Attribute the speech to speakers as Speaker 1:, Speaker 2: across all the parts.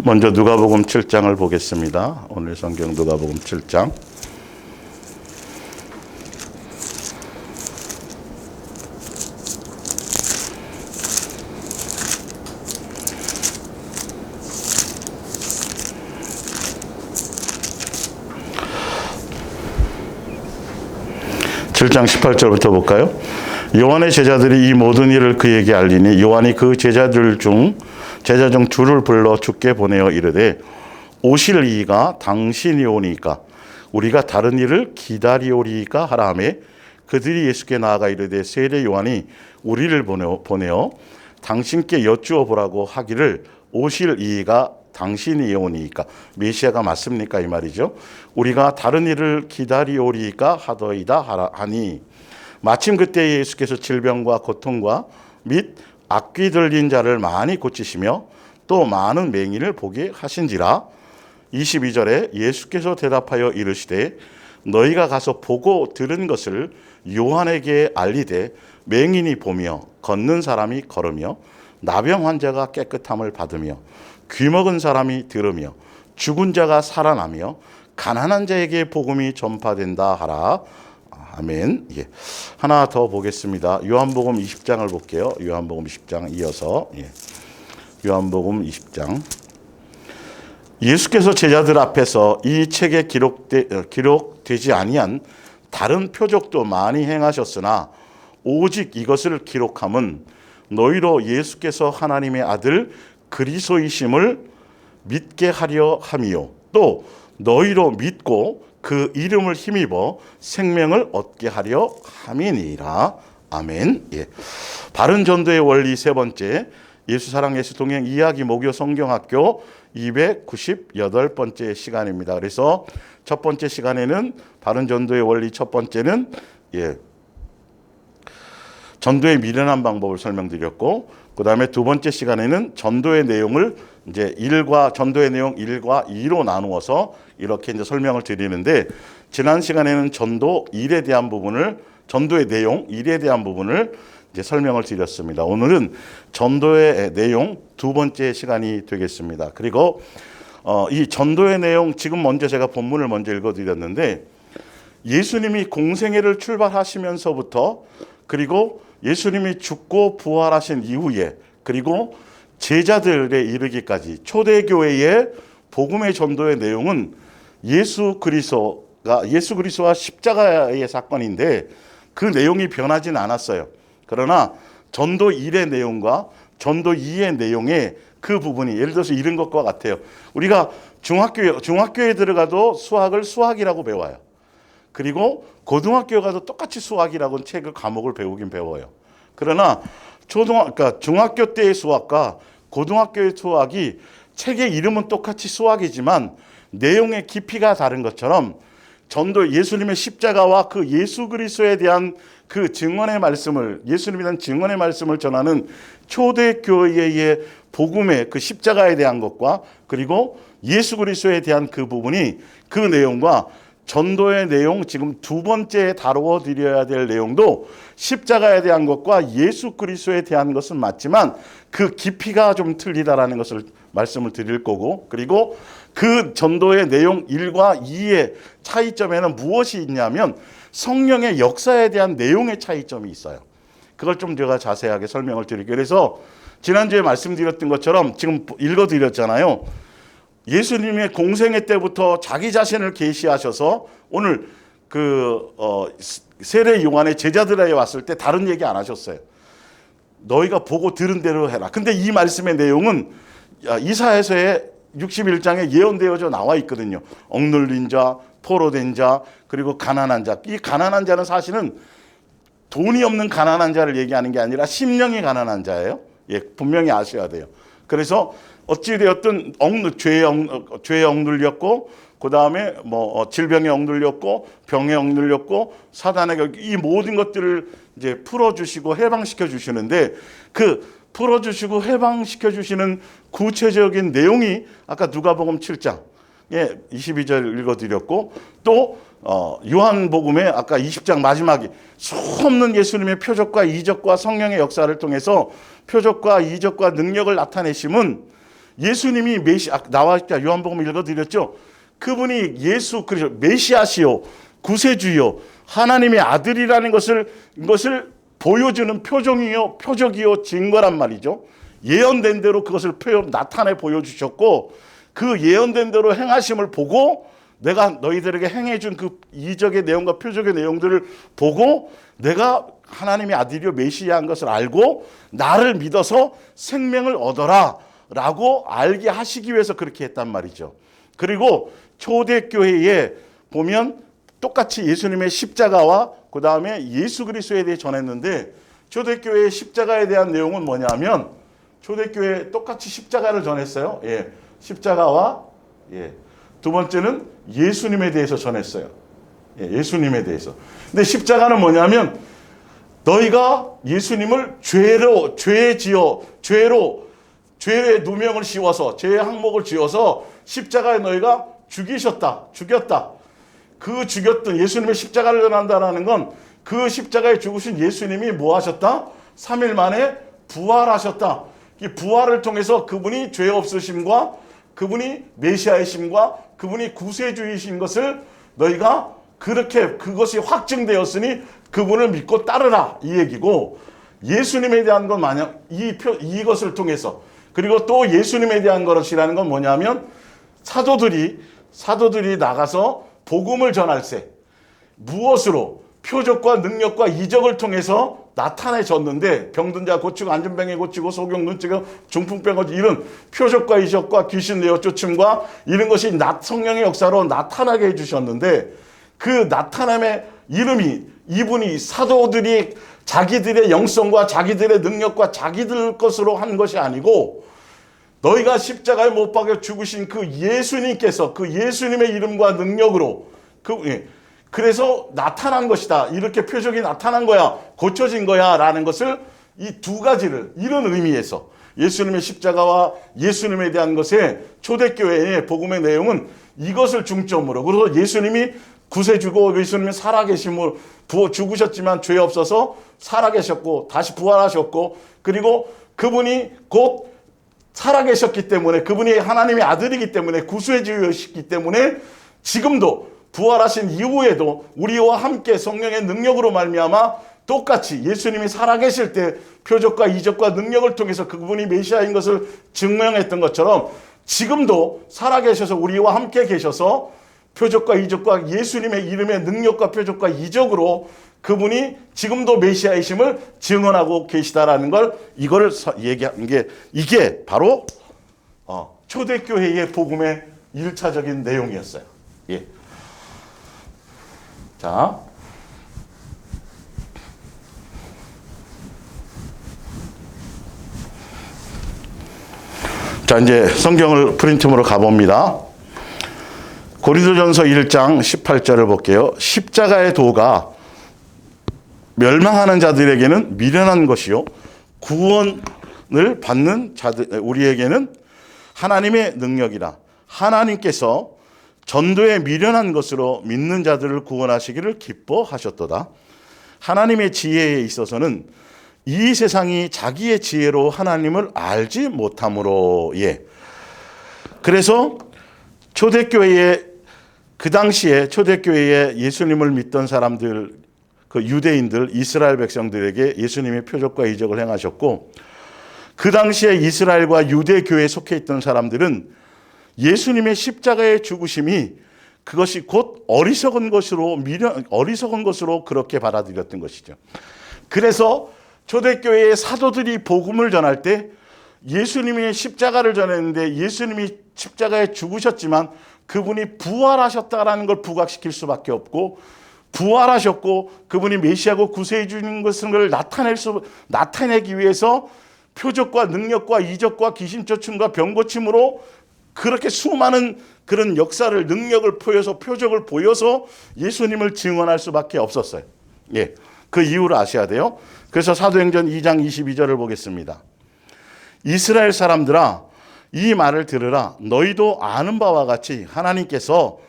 Speaker 1: 먼저 누가복음 7장을 보겠습니다. 오늘 성경 누가복음 7장. (7장) 18절부터 볼까요? 요한의 제자들이 이 모든 일을 그에게 알리니 요한이 그 제자 중 둘을 불러 주께 보내어 이르되 오실 이가 당신이 오니까 우리가 다른 일을 기다리오리이까 하라 하며 그들이 예수께 나아가 이르되 세례 요한이 우리를 보내어 당신께 여쭈어 보라고 하기를 오실 이가 당신이 오니까 메시아가 맞습니까? 이 말이죠. 우리가 다른 일을 기다리오리이까 하더이다 하니 마침 그때 예수께서 질병과 고통과 및 악귀 들린 자를 많이 고치시며 또 많은 맹인을 보게 하신지라. 22절에 예수께서 대답하여 이르시되 너희가 가서 보고 들은 것을 요한에게 알리되 맹인이 보며 걷는 사람이 걸으며 나병 환자가 깨끗함을 받으며 귀먹은 사람이 들으며 죽은 자가 살아나며 가난한 자에게 복음이 전파된다 하라. 아멘. 예. 하나 더 보겠습니다. 요한복음 20장을 볼게요. 요한복음 20장 이어서. 예. 요한복음 20장. 예수께서 제자들 앞에서 이 책에 기록되지 아니한 다른 표적도 많이 행하셨으나 오직 이것을 기록함은 너희로 예수께서 하나님의 아들 그리스도이심을 믿게 하려 함이요 또 너희로 믿고 그 이름을 힘입어 생명을 얻게 하려 함이니라. 아멘. 예. 바른 전도의 원리 세 번째, 예수 사랑 예수 동행 이야기 목요 성경학교 298번째 시간입니다. 그래서 첫 번째 시간에는 바른 전도의 원리 첫 번째는 전도의 미련한 방법을 설명드렸고, 그 다음에 두 번째 시간에는 전도의 내용을 이제 전도의 내용 1과 2로 나누어서 이렇게 이제 설명을 드리는데, 지난 시간에는 전도의 내용 1에 대한 부분을 이제 설명을 드렸습니다. 오늘은 전도의 내용 두 번째 시간이 되겠습니다. 그리고 이 전도의 내용, 지금 먼저 제가 본문을 먼저 읽어드렸는데, 예수님이 공생애를 출발하시면서부터, 그리고 예수님이 죽고 부활하신 이후에, 그리고 제자들에 이르기까지 초대교회의 복음의 전도의 내용은 예수 그리스도와 십자가의 사건인데 그 내용이 변하지는 않았어요. 그러나 전도 1의 내용과 전도 2의 내용의 그 부분이, 예를 들어서 이런 것과 같아요. 우리가 중학교에 들어가도 수학을 수학이라고 배워요. 그리고 고등학교에 가도 똑같이 수학이라고 과목을 배우긴 배워요. 그러나 중학교 때의 수학과 고등학교의 수학이 책의 이름은 똑같이 수학이지만 내용의 깊이가 다른 것처럼, 전도 예수님의 십자가와 그 예수 그리스도에 대한 그 증언의 말씀을, 예수님에 대한 증언의 말씀을 전하는 초대교회의 복음의 그 십자가에 대한 것과, 그리고 예수 그리스도에 대한 그 부분이, 그 내용과 전도의 내용, 지금 두 번째 다루어 드려야 될 내용도 십자가에 대한 것과 예수 그리스도에 대한 것은 맞지만 그 깊이가 좀 틀리다라는 것을 말씀을 드릴 거고, 그리고 그 전도의 내용 1과 2의 차이점에는 무엇이 있냐면 성령의 역사에 대한 내용의 차이점이 있어요. 그걸 좀 제가 자세하게 설명을 드릴게요. 그래서 지난주에 말씀드렸던 것처럼 지금 읽어드렸잖아요. 예수님의 공생애 때부터 자기 자신을 계시하셔서 오늘 세례 요한의 제자들에게 왔을 때 다른 얘기 안 하셨어요. 너희가 보고 들은 대로 해라. 근데 이 말씀의 내용은 이사야서의 61장에 예언되어져 나와 있거든요. 억눌린 자, 포로된 자, 그리고 가난한 자. 이 가난한 자는 사실은 돈이 없는 가난한 자를 얘기하는 게 아니라 심령이 가난한 자예요. 예, 분명히 아셔야 돼요. 그래서 어찌되었든 죄에 억눌렸고, 그 다음에 질병에 억눌렸고, 병에 억눌렸고, 사단의 이 모든 것들을 이제 풀어주시고 해방시켜 주시는데, 그 풀어주시고 해방시켜 주시는 구체적인 내용이 아까 누가복음 7장 22절 읽어드렸고, 또 요한복음의 아까 20장 마지막에 수없는 예수님의 표적과 이적과 성령의 역사를 통해서 표적과 이적과 능력을 나타내심은 예수님이 나와 있다. 요한복음 읽어드렸죠. 그분이 예수 그리스도 메시아시요 구세주요 하나님의 아들이라는 이것을 보여주는 표적이요 증거란 말이죠. 예언된 대로 그것을 나타내 보여주셨고, 그 예언된 대로 행하심을 보고 내가 너희들에게 행해준 그 이적의 내용과 표적의 내용들을 보고 내가 하나님의 아들이요 메시아인 것을 알고 나를 믿어서 생명을 얻어라 라고 알게 하시기 위해서 그렇게 했단 말이죠. 그리고 초대교회에 보면 똑같이 예수님의 십자가와 그 다음에 예수 그리스도에 대해 전했는데, 초대교회의 십자가에 대한 내용은 뭐냐면 초대교회 똑같이 십자가를 전했어요. 예, 십자가와 두 번째는 예수님에 대해서 전했어요. 예, 예수님에 대해서. 근데 십자가는 뭐냐면 너희가 예수님을 죄의 누명을 씌워서 죄의 항목을 지어서 십자가에 너희가 죽였다. 그 죽였던 예수님의 십자가를 전한다라는 건 그 십자가에 죽으신 예수님이 뭐 하셨다? 3일 만에 부활하셨다. 이 부활을 통해서 그분이 죄 없으심과 그분이 메시아이심과 그분이 구세주이신 것을 너희가 그것이 확증되었으니 그분을 믿고 따르라 이 얘기고, 예수님에 대한 건 만약 이것을 통해서, 그리고 또 예수님에 대한 것이라는 건 뭐냐면 사도들이 나가서 복음을 전할세 무엇으로 표적과 능력과 이적을 통해서 나타내졌는데, 병든 자 고치고 안전병에 고치고 소경 눈치고 중풍병 고치고 이런 표적과 이적과 귀신 내어 쫓음과 이런 것이 성령의 역사로 나타나게 해주셨는데, 그 나타남의 이분이 사도들이 자기들의 영성과 자기들의 능력과 자기들 것으로 한 것이 아니고 너희가 십자가에 못 박혀 죽으신 그 예수님께서 그 예수님의 이름과 능력으로 그래서 나타난 것이다. 이렇게 표적이 나타난 거야. 고쳐진 거야. 라는 것을 이 두 가지를 이런 의미에서 예수님의 십자가와 예수님에 대한 것에 초대교회의 복음의 내용은 이것을 중점으로, 그래서 예수님이 구세주고 예수님이 살아계심을 죽으셨지만 죄 없어서 살아계셨고 다시 부활하셨고, 그리고 그분이 곧 살아계셨기 때문에 그분이 하나님의 아들이기 때문에 구세주이시기 때문에 지금도 부활하신 이후에도 우리와 함께 성령의 능력으로 말미암아 똑같이 예수님이 살아계실 때 표적과 이적과 능력을 통해서 그분이 메시아인 것을 증명했던 것처럼 지금도 살아계셔서 우리와 함께 계셔서 표적과 이적과 예수님의 이름의 능력과 표적과 이적으로 그분이 지금도 메시아이심을 증언하고 계시다라는 걸 이거를 얘기한 게 이게 바로 초대교회의 복음의 1차적인 내용이었어요. 예. 자, 이제 성경을 프린트으로 가봅니다. 고린도전서 1장 18절을 볼게요. 십자가의 도가 멸망하는 자들에게는 미련한 것이요 구원을 받는 우리에게는 하나님의 능력이라. 하나님께서 전도에 미련한 것으로 믿는 자들을 구원하시기를 기뻐하셨도다. 하나님의 지혜에 있어서는 이 세상이 자기의 지혜로 하나님을 알지 못함으로. 그래서 초대교회에 그 당시에 초대교회에 예수님을 믿던 사람들, 그 유대인들, 이스라엘 백성들에게 예수님의 표적과 이적을 행하셨고, 그 당시에 이스라엘과 유대교회에 속해 있던 사람들은 예수님의 십자가의 죽으심이 그것이 곧 어리석은 것으로 그렇게 받아들였던 것이죠. 그래서 초대교회의 사도들이 복음을 전할 때 예수님이 십자가를 전했는데 것이 십자가에 죽으셨지만 그분이 부활하셨다라는 걸 부각시킬 수밖에 없고, 부활하셨고 그분이 메시아고 구세주인 것을 나타내기 위해서 표적과 능력과 이적과 귀신 쫓음과 병 고침으로 그렇게 수많은 그런 역사를, 능력을 보여서, 표적을 보여서 예수님을 증언할 수밖에 없었어요. 그 이유를 아셔야 돼요. 그래서 사도행전 2장 22절을 보겠습니다. 이스라엘 사람들아, 이 말을 들으라. 너희도 아는 바와 같이 하나님께서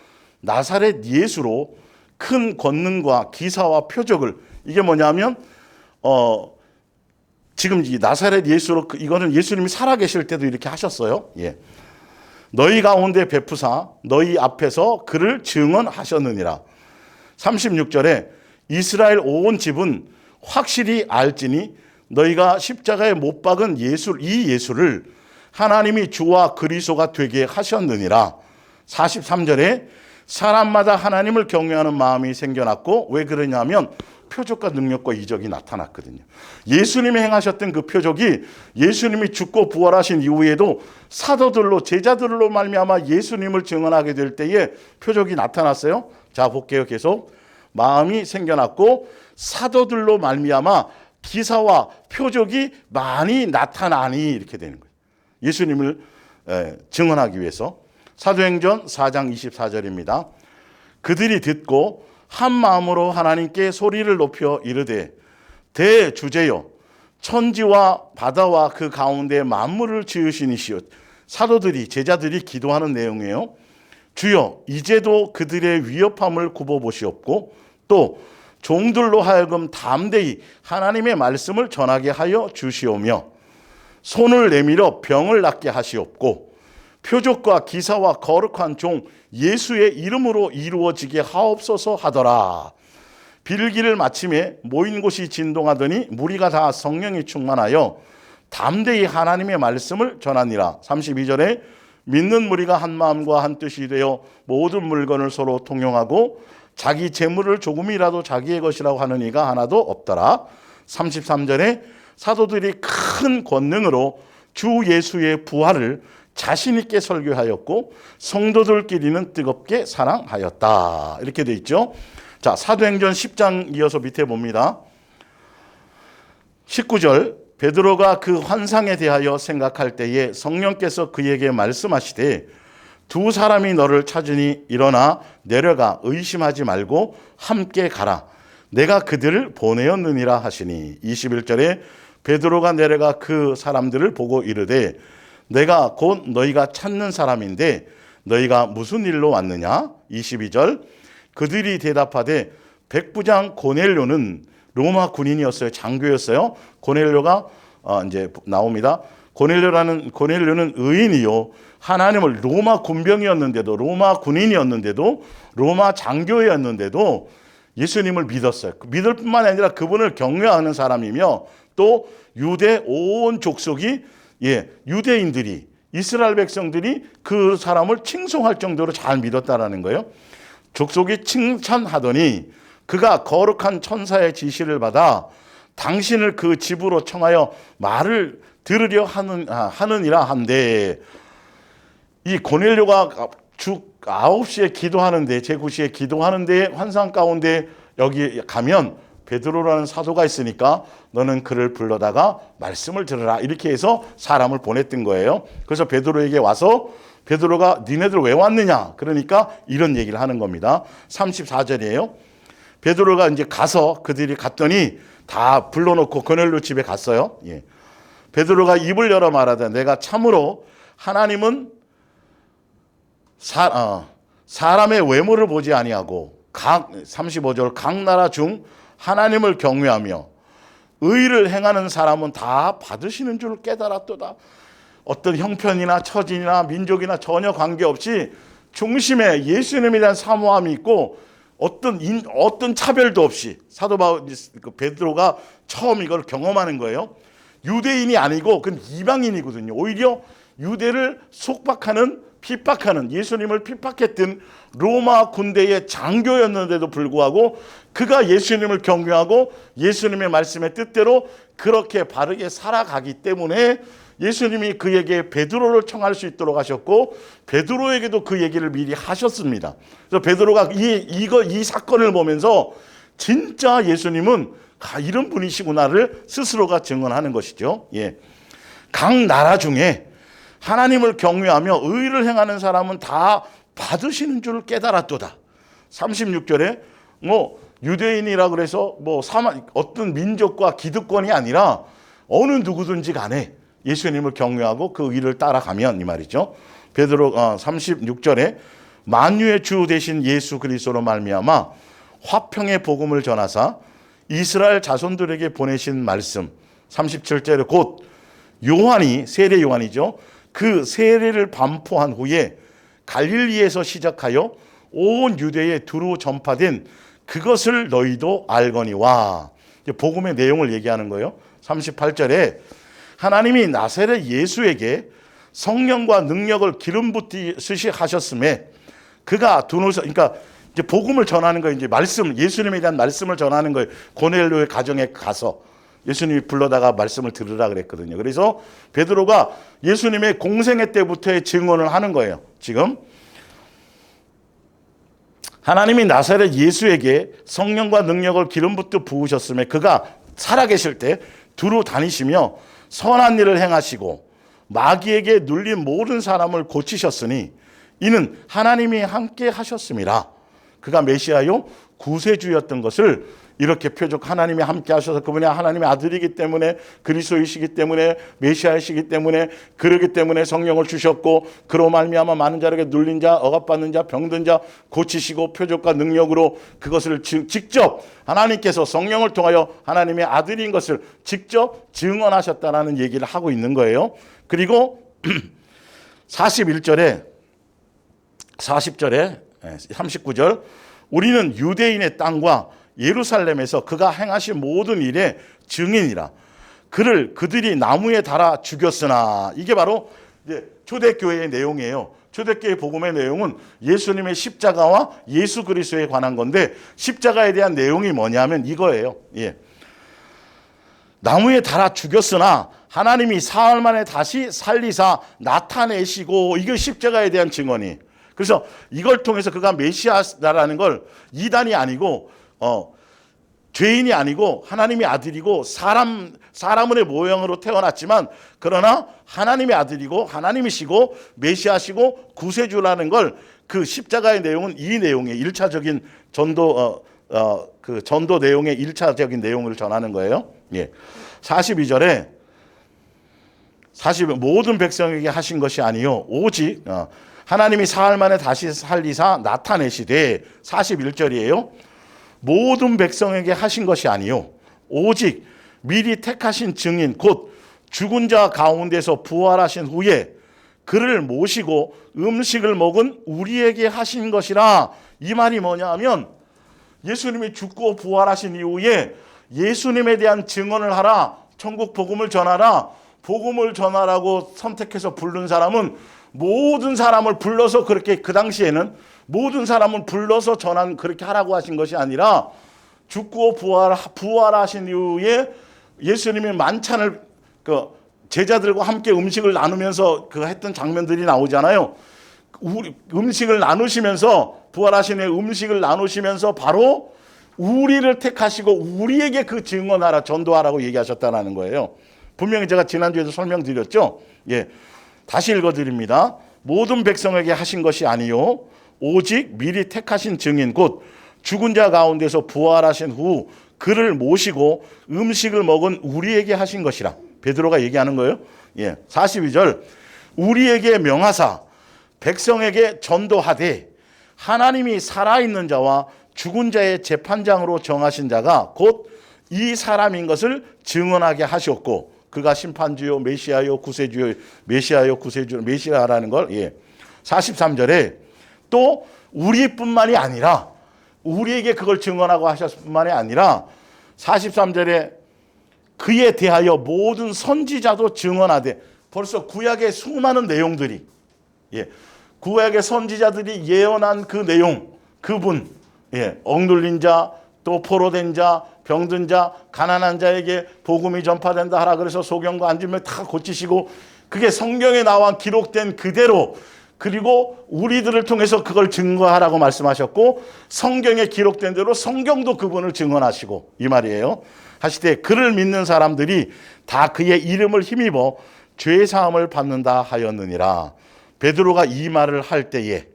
Speaker 1: 나사렛 예수로 큰 권능과 기사와 표적을, 이게 뭐냐면 지금 이 나사렛 예수로 이거는 예수님이 살아계실 때도 이렇게 하셨어요. 예. 너희 가운데 베푸사 너희 앞에서 그를 증언하셨느니라. 36절에 이스라엘 온 집은 확실히 알지니 너희가 십자가에 못 박은 이 예수를 하나님이 주와 그리스도가 되게 하셨느니라. 43절에 사람마다 하나님을 경외하는 마음이 생겨났고, 왜 그러냐면 표적과 능력과 이적이 나타났거든요. 예수님이 행하셨던 그 표적이 예수님이 죽고 부활하신 이후에도 사도들로 제자들로 말미암아 예수님을 증언하게 될 때에 표적이 나타났어요. 자, 볼게요. 계속 마음이 생겨났고 사도들로 말미암아 기사와 표적이 많이 나타나니 이렇게 되는 거예요. 예수님을 증언하기 위해서. 사도행전 4장 24절입니다. 그들이 듣고 한 마음으로 하나님께 소리를 높여 이르되 대주제여 천지와 바다와 그 가운데 만물을 지으신 이시여. 사도들이 제자들이 기도하는 내용이에요. 주여 이제도 그들의 위협함을 굽어보시옵고 또 종들로 하여금 담대히 하나님의 말씀을 전하게 하여 주시오며 손을 내밀어 병을 낫게 하시옵고 표적과 기사와 거룩한 종 예수의 이름으로 이루어지게 하옵소서 하더라. 빌기를 마침에 모인 곳이 진동하더니 무리가 다 성령이 충만하여 담대히 하나님의 말씀을 전하니라. 32절에 믿는 무리가 한 마음과 한 뜻이 되어 모든 물건을 서로 통용하고 자기 재물을 조금이라도 자기의 것이라고 하는 이가 하나도 없더라. 33절에 사도들이 큰 권능으로 주 예수의 부활을 자신 있게 설교하였고 성도들끼리는 뜨겁게 사랑하였다. 이렇게 돼 있죠. 자, 사도행전 10장 이어서 밑에 봅니다. 19절 베드로가 그 환상에 대하여 생각할 때에 성령께서 그에게 말씀하시되 두 사람이 너를 찾으니 일어나 내려가 의심하지 말고 함께 가라. 내가 그들을 보내었느니라 하시니. 21절에 베드로가 내려가 그 사람들을 보고 이르되 내가 곧 너희가 찾는 사람인데 너희가 무슨 일로 왔느냐? 22절 그들이 대답하되 백부장 고넬료는 로마 군인이었어요. 장교였어요. 고넬료가 이제 나옵니다. 고넬료는 의인이요 하나님을 로마 군병이었는데도 로마 군인이었는데도 로마 장교였는데도 예수님을 믿었어요. 믿을 뿐만 아니라 그분을 경외하는 사람이며 또 유대 온 족속이 유대인들이 이스라엘 백성들이 그 사람을 칭송할 정도로 잘 믿었다라는 거예요. 족속이 칭찬하더니 그가 거룩한 천사의 지시를 받아 당신을 그 집으로 청하여 말을 들으려 하느니라 한데, 이 고넬료가 주 9시에 기도하는데 제9시에 기도하는데 환상 가운데 여기 가면 베드로라는 사도가 있으니까 너는 그를 불러다가 말씀을 들으라 이렇게 해서 사람을 보냈던 거예요. 그래서 베드로에게 와서 베드로가 니네들 왜 왔느냐 그러니까 이런 얘기를 하는 겁니다. 34절이에요. 베드로가 이제 가서 그들이 갔더니 다 불러놓고 고넬료 집에 갔어요. 예. 베드로가 입을 열어 말하되 내가 참으로 하나님은 사람의 외모를 보지 아니하고 35절 각 나라 중 하나님을 경외하며 의를 행하는 사람은 다 받으시는 줄 깨달았도다. 어떤 형편이나 처진이나 민족이나 전혀 관계없이 중심에 예수님에 대한 사모함이 있고 어떤 차별도 없이 사도 베드로가 처음 이걸 경험하는 거예요. 유대인이 아니고 그건 이방인이거든요. 오히려 유대를 속박하는 핍박하는 예수님을 핍박했던 로마 군대의 장교였는데도 불구하고 그가 예수님을 경외하고 예수님의 말씀의 뜻대로 그렇게 바르게 살아가기 때문에 예수님이 그에게 베드로를 청할 수 있도록 하셨고 베드로에게도 그 얘기를 미리 하셨습니다. 그래서 베드로가 이 사건을 보면서 진짜 예수님은 이런 분이시구나를 스스로가 증언하는 것이죠. 예. 각 나라 중에 하나님을 경외하며 의를 행하는 사람은 다 받으시는 줄 깨달았도다. 36절에 유대인이라 그래서 어떤 민족과 기득권이 아니라 어느 누구든지 간에 예수님을 경외하고 그 의를 따라가면 이 말이죠. 베드로 36절에 만유의 주 되신 예수 그리스도로 말미암아 화평의 복음을 전하사 이스라엘 자손들에게 보내신 말씀 37절에 곧 요한이, 세례 요한이죠. 그 세례를 반포한 후에 갈릴리에서 시작하여 온 유대에 두루 전파된 그것을 너희도 알거니와. 복음의 내용을 얘기하는 거예요. 38절에 하나님이 나사렛 예수에게 성령과 능력을 기름 붓듯이 하셨음에 그가 두노서, 그러니까 이제 복음을 전하는 거예요. 이제 말씀, 예수님에 대한 말씀을 전하는 거예요. 고넬료의 가정에 가서 예수님이 불러다가 말씀을 들으라 그랬거든요. 그래서 베드로가 예수님의 공생애 때부터의 증언을 하는 거예요. 지금 하나님이 나사렛 예수에게 성령과 능력을 기름 붓듯 부으셨음에 그가 살아계실 때 두루 다니시며 선한 일을 행하시고 마귀에게 눌린 모든 사람을 고치셨으니 이는 하나님이 함께 하셨음이라. 그가 메시아요 구세주였던 것을 이렇게 표적, 하나님이 함께 하셔서 그분이 하나님의 아들이기 때문에, 그리스도이시기 때문에, 메시아이시기 때문에, 그러기 때문에 성령을 주셨고 그로 말미암아 많은 자에게 눌린 자, 억압받는 자, 병든 자 고치시고 표적과 능력으로 그것을 직접 하나님께서 성령을 통하여 하나님의 아들인 것을 직접 증언하셨다라는 얘기를 하고 있는 거예요. 그리고 41절에 40절에 39절 우리는 유대인의 땅과 예루살렘에서 그가 행하신 모든 일의 증인이라. 그들이 나무에 달아 죽였으나. 이게 바로 이제 초대교회의 내용이에요. 초대교회 복음의 내용은 예수님의 십자가와 예수 그리스도에 관한 건데 십자가에 대한 내용이 뭐냐면 이거예요. 예. 나무에 달아 죽였으나 하나님이 사흘 만에 다시 살리사 나타내시고, 이게 십자가에 대한 증언이. 그래서 이걸 통해서 그가 메시아라는 걸 이단이 아니고 죄인이 아니고 하나님의 아들이고 사람의 모형으로 태어났지만 그러나 하나님의 아들이고 하나님이시고 메시아시고 구세주라는 걸, 그 십자가의 내용은 이 내용의 1차적인 전도 그 전도 내용의 1차적인 내용을 전하는 거예요. 예. 42절에 모든 백성에게 하신 것이 아니요 오직 하나님이 사흘 만에 다시 살리사 나타내시되. 41절이에요. 모든 백성에게 하신 것이 아니요 오직 미리 택하신 증인 곧 죽은 자 가운데서 부활하신 후에 그를 모시고 음식을 먹은 우리에게 하신 것이라. 이 말이 뭐냐 하면 예수님이 죽고 부활하신 이후에 예수님에 대한 증언을 하라, 천국 복음을 전하라, 복음을 전하라고 선택해서 부른 사람은 모든 사람을 불러서, 그렇게 그 당시에는 모든 사람을 불러서 전한, 그렇게 하라고 하신 것이 아니라 죽고 부활하신 이후에 예수님이 만찬을 제자들과 함께 음식을 나누면서 했던 장면들이 나오잖아요. 음식을 나누시면서, 부활하신 후에 음식을 나누시면서 바로 우리를 택하시고 우리에게 그 증언하라, 전도하라고 얘기하셨다는 거예요. 분명히 제가 지난주에도 설명드렸죠. 예. 다시 읽어드립니다. 모든 백성에게 하신 것이 아니요 오직 미리 택하신 증인 곧 죽은 자 가운데서 부활하신 후 그를 모시고 음식을 먹은 우리에게 하신 것이라. 베드로가 얘기하는 거예요. 예. 42절 우리에게 명하사 백성에게 전도하되 하나님이 살아있는 자와 죽은 자의 재판장으로 정하신 자가 곧 이 사람인 것을 증언하게 하셨고 그가 심판주요 메시아요 구세주요, 메시아요 구세주, 메시아라는 걸. 예. 43절에 또 우리뿐만이 아니라, 우리에게 그걸 증언하고 하셨을 뿐만이 아니라 43절에 그에 대하여 모든 선지자도 증언하되. 벌써 구약의 수많은 내용들이, 예, 구약의 선지자들이 예언한 그 내용, 그분, 예, 억눌린 자, 또 포로된 자, 병든 자, 가난한 자에게 복음이 전파된다 하라 그래서 소경과 앉으면 다 고치시고, 그게 성경에 나와 기록된 그대로, 그리고 우리들을 통해서 그걸 증거하라고 말씀하셨고 성경에 기록된 대로 성경도 그분을 증언하시고, 이 말이에요. 하시되 그를 믿는 사람들이 다 그의 이름을 힘입어 죄 사함을 받는다 하였느니라. 베드로가 이 말을 할 때에,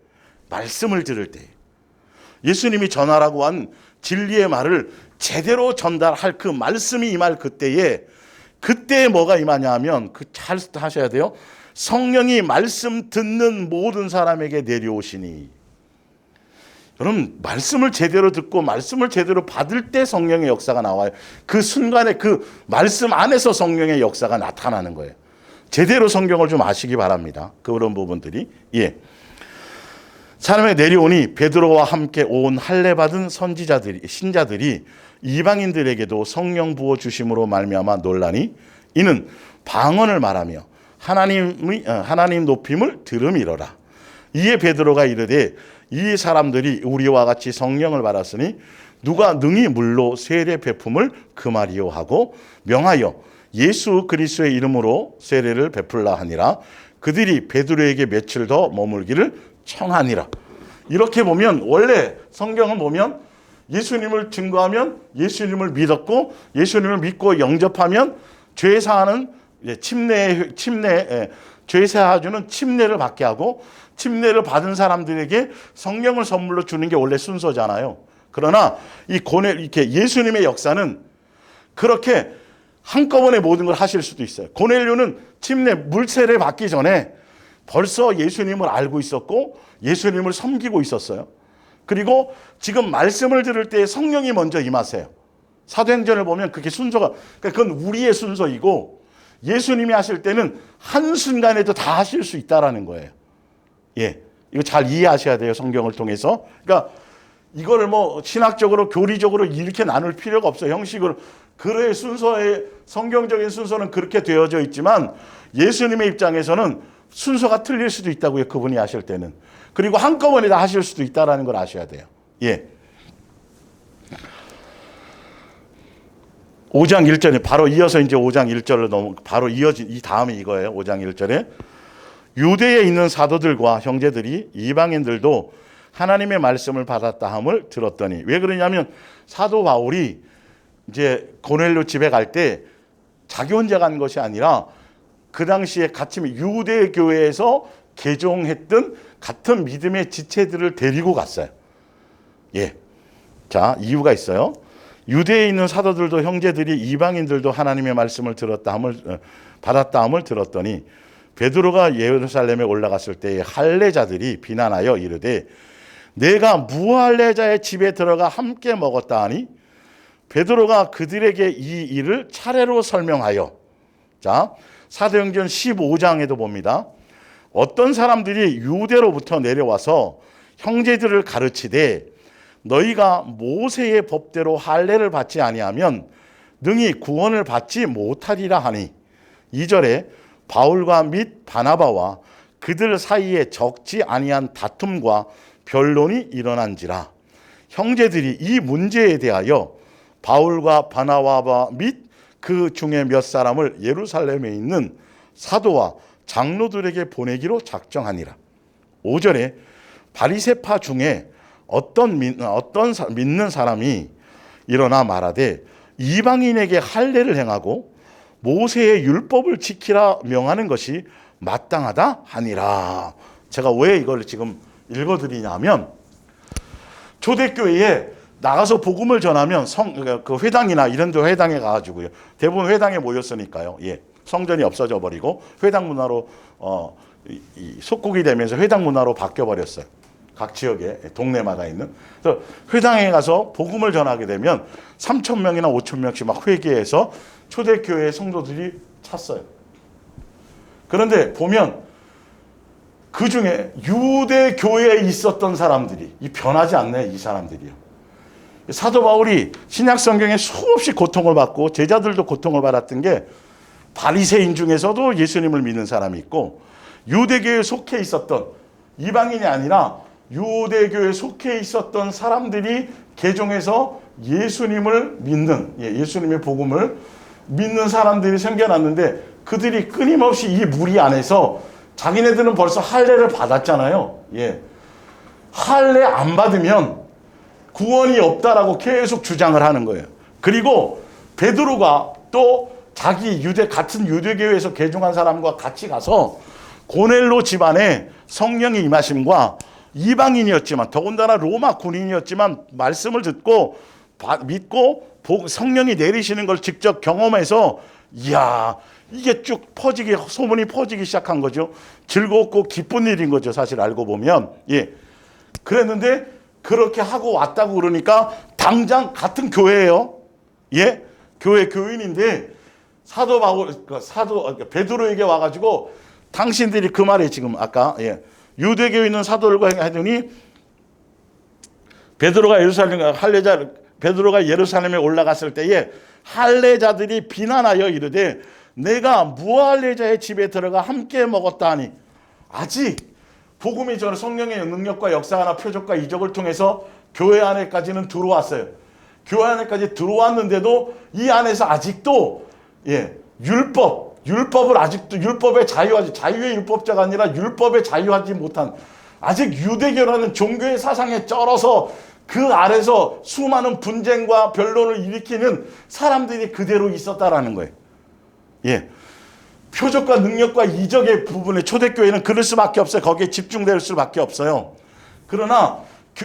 Speaker 1: 말씀을 들을 때, 예수님이 전하라고 한 진리의 말을 제대로 전달할 그 말씀이 임할 그때에 뭐가 임하냐 하면, 잘 하셔야 돼요. 성령이 말씀 듣는 모든 사람에게 내려오시니. 여러분, 말씀을 제대로 듣고 말씀을 제대로 받을 때 성령의 역사가 나와요. 그 순간에 그 말씀 안에서 성령의 역사가 나타나는 거예요. 제대로 성경을 좀 아시기 바랍니다. 그런 부분들이. 예. 사람에 내려오니 베드로와 함께 온 할례 받은 선지자들이 신자들이 이방인들에게도 성령 부어 주심으로 말미암아 놀라니 이는 방언을 말하며 하나님 높임을 들음이로라. 이에 베드로가 이르되 이 사람들이 우리와 같이 성령을 받았으니 누가 능히 물로 세례 베품을 금하리요 하고 명하여 예수 그리스도의 이름으로 세례를 베풀라 하니라. 그들이 베드로에게 며칠 더 머물기를 청하니라. 이렇게 보면 원래 성경을 보면 예수님을 증거하면 예수님을 믿었고 예수님을 믿고 영접하면 죄 사하는 죄 사하주는 침례를 받게 하고 침례를 받은 사람들에게 성령을 선물로 주는 게 원래 순서잖아요. 그러나 이렇게 예수님의 역사는 그렇게 한꺼번에 모든 걸 하실 수도 있어요. 고넬료는 침례 물세례 받기 전에 벌써 예수님을 알고 있었고 예수님을 섬기고 있었어요. 그리고 지금 말씀을 들을 때 성령이 먼저 임하세요. 사도행전을 보면 그게 순서가, 그건 우리의 순서이고 예수님이 하실 때는 한순간에도 다 하실 수 있다라는 거예요. 예. 이거 잘 이해하셔야 돼요. 성경을 통해서. 그러니까 이거를 뭐 신학적으로 교리적으로 이렇게 나눌 필요가 없어요. 형식으로. 그의 순서의 성경적인 순서는 그렇게 되어져 있지만 예수님의 입장에서는 순서가 틀릴 수도 있다고요. 그분이 하실 때는. 그리고 한꺼번에 다 하실 수도 있다라는 걸 아셔야 돼요. 예. 5장 1절에 바로 이어서 이제 5장 1절로 바로 이어진 이 다음이 이거예요. 5장 1절에 유대에 있는 사도들과 형제들이 이방인들도 하나님의 말씀을 받았다 함을 들었더니, 왜 그러냐면 사도 바울이 이제 고넬료 집에 갈 때 자기 혼자 간 것이 아니라 그 당시에 같이 유대 교회에서 개종했던 같은 믿음의 지체들을 데리고 갔어요. 예. 자, 이유가 있어요. 유대에 있는 사도들도 형제들이 이방인들도 하나님의 말씀을 받았다 함을 들었더니 베드로가 예루살렘에 올라갔을 때에 할례자들이 비난하여 이르되 내가 무할례자의 집에 들어가 함께 먹었다 하니 베드로가 그들에게 이 일을 차례로 설명하여, 자, 사도행전 15장에도 봅니다. 어떤 사람들이 유대로부터 내려와서 형제들을 가르치되 너희가 모세의 법대로 할례를 받지 아니하면 능히 구원을 받지 못하리라 하니, 2절에 바울과 및 바나바와 그들 사이에 적지 아니한 다툼과 변론이 일어난지라. 형제들이 이 문제에 대하여 바울과 바나바와 및 그 중에 몇 사람을 예루살렘에 있는 사도와 장로들에게 보내기로 작정하니라. 5절에 바리새파 중에 어떤 믿는 사람이 일어나 말하되 이방인에게 할례를 행하고 모세의 율법을 지키라 명하는 것이 마땅하다 하니라. 제가 왜 이걸 지금 읽어드리냐면 초대교회에 나가서 복음을 전하면 그 회당이나 이런 데 회당에 가가지고요. 대부분 회당에 모였으니까요. 예. 성전이 없어져 버리고 회당 문화로 속국이 되면서 회당 문화로 바뀌어 버렸어요. 각 지역에 동네마다 있는. 그래서 회당에 가서 복음을 전하게 되면 3,000명이나 5,000명씩 막 회개해서 초대교회 성도들이 찼어요. 그런데 보면 그 중에 유대 교회에 있었던 사람들이 변하지 않네. 이 사람들이요. 사도 바울이 신약 성경에 수없이 고통을 받고 제자들도 고통을 받았던 게 바리새인 중에서도 예수님을 믿는 사람이 있고 유대교회에 속해 있었던 이방인이 아니라 유대교회에 속해 있었던 사람들이 개종해서 예수님을 믿는, 예수님의 복음을 믿는 사람들이 생겨났는데 그들이 끊임없이 이 무리 안에서 자기네들은 벌써 할례를 받았잖아요. 예. 할례 안 받으면 구원이 없다라고 계속 주장을 하는 거예요. 그리고 베드로가 또 자기 같은 유대교회에서 개종한 사람과 같이 가서 고넬로 집안에 성령의 임하심과 이방인이었지만 더군다나 로마 군인이었지만 말씀을 듣고 믿고 성령이 내리시는 걸 직접 경험해서 이야, 이게 쭉 소문이 퍼지기 시작한 거죠. 즐겁고 기쁜 일인 거죠. 사실 알고 보면. 예. 그랬는데 그렇게 하고 왔다고 그러니까 당장 같은 교회예요. 예? 교회 교인인데 사도 바울, 베드로에게 와가지고 당신들이 그 말에 지금 아까 유대교에 있는 사도들과 하더니 베드로가 예루살렘에 올라갔을 때에 할례자들이 비난하여 이르되 내가 무할례자의 집에 들어가 함께 먹었다 하니 아직 복음이 저는 성령의 능력과 역사나 표적과 이적을 통해서 교회 안에까지는 들어왔어요. 교회 안에까지 들어왔는데도 이 안에서 아직도 율법을 아직도 자유의 율법자가 아니라 율법에 자유하지 못한 아직 유대교라는 종교의 사상에 쩔어서 그 아래서 수많은 분쟁과 변론을 일으키는 사람들이 그대로 있었다라는 거예요. 표적과 능력과 이적의 부분에 초대교회는 그럴 수밖에 없어요. 거기에 집중될 수밖에 없어요. 그러나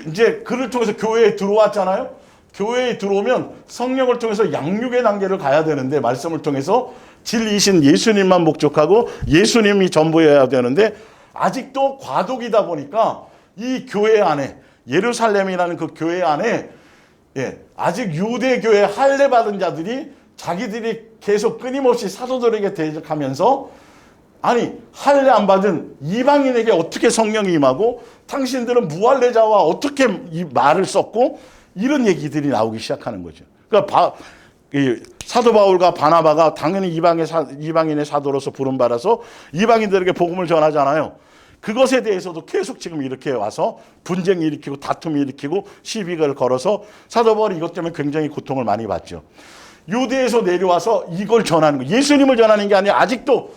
Speaker 1: 이제 그를 통해서 교회에 들어왔잖아요. 교회에 들어오면 성령을 통해서 양육의 단계를 가야 되는데 말씀을 통해서 진리이신 예수님만 목적하고 예수님이 전부여야 되는데 아직도 과도기다 보니까 이 교회 안에 예루살렘이라는 그 교회 안에 아직 유대교회 할례 받은 자들이 자기들이 계속 끊임없이 사도들에게 대적하면서 아니 할례 안 받은 이방인에게 어떻게 성령이 임하고 당신들은 무할례자와 어떻게 이 말을 썼고 이런 얘기들이 나오기 시작하는 거죠. 그러니까 사도 바울과 바나바가 당연히 이방인의 사도로서 부름받아서 이방인들에게 복음을 전하잖아요. 그것에 대해서도 계속 지금 이렇게 와서 분쟁 일으키고 다툼 일으키고 시비를 걸어서 사도 바울이 이것 때문에 굉장히 고통을 많이 받죠. 유대에서 내려와서 이걸 전하는 거예요. 예수님을 전하는 게 아니라 아직도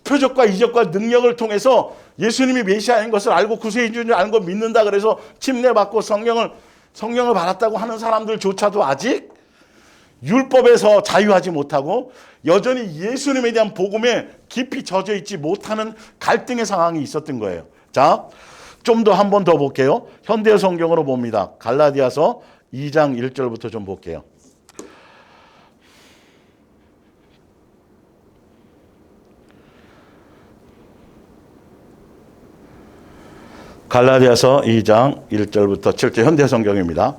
Speaker 1: 표적과 이적과 능력을 통해서 예수님이 메시아인 것을 알고 구세주인 줄 아는 걸 믿는다 그래서 침례받고 성령을 받았다고 하는 사람들조차도 아직 율법에서 자유하지 못하고 여전히 예수님에 대한 복음에 깊이 젖어 있지 못하는 갈등의 상황이 있었던 거예요. 자, 좀 더 한 번 더 볼게요. 현대 성경으로 봅니다. 갈라디아서 2장 1절부터 좀 볼게요. 갈라디아서 2장 1절부터 7절 현대 성경입니다.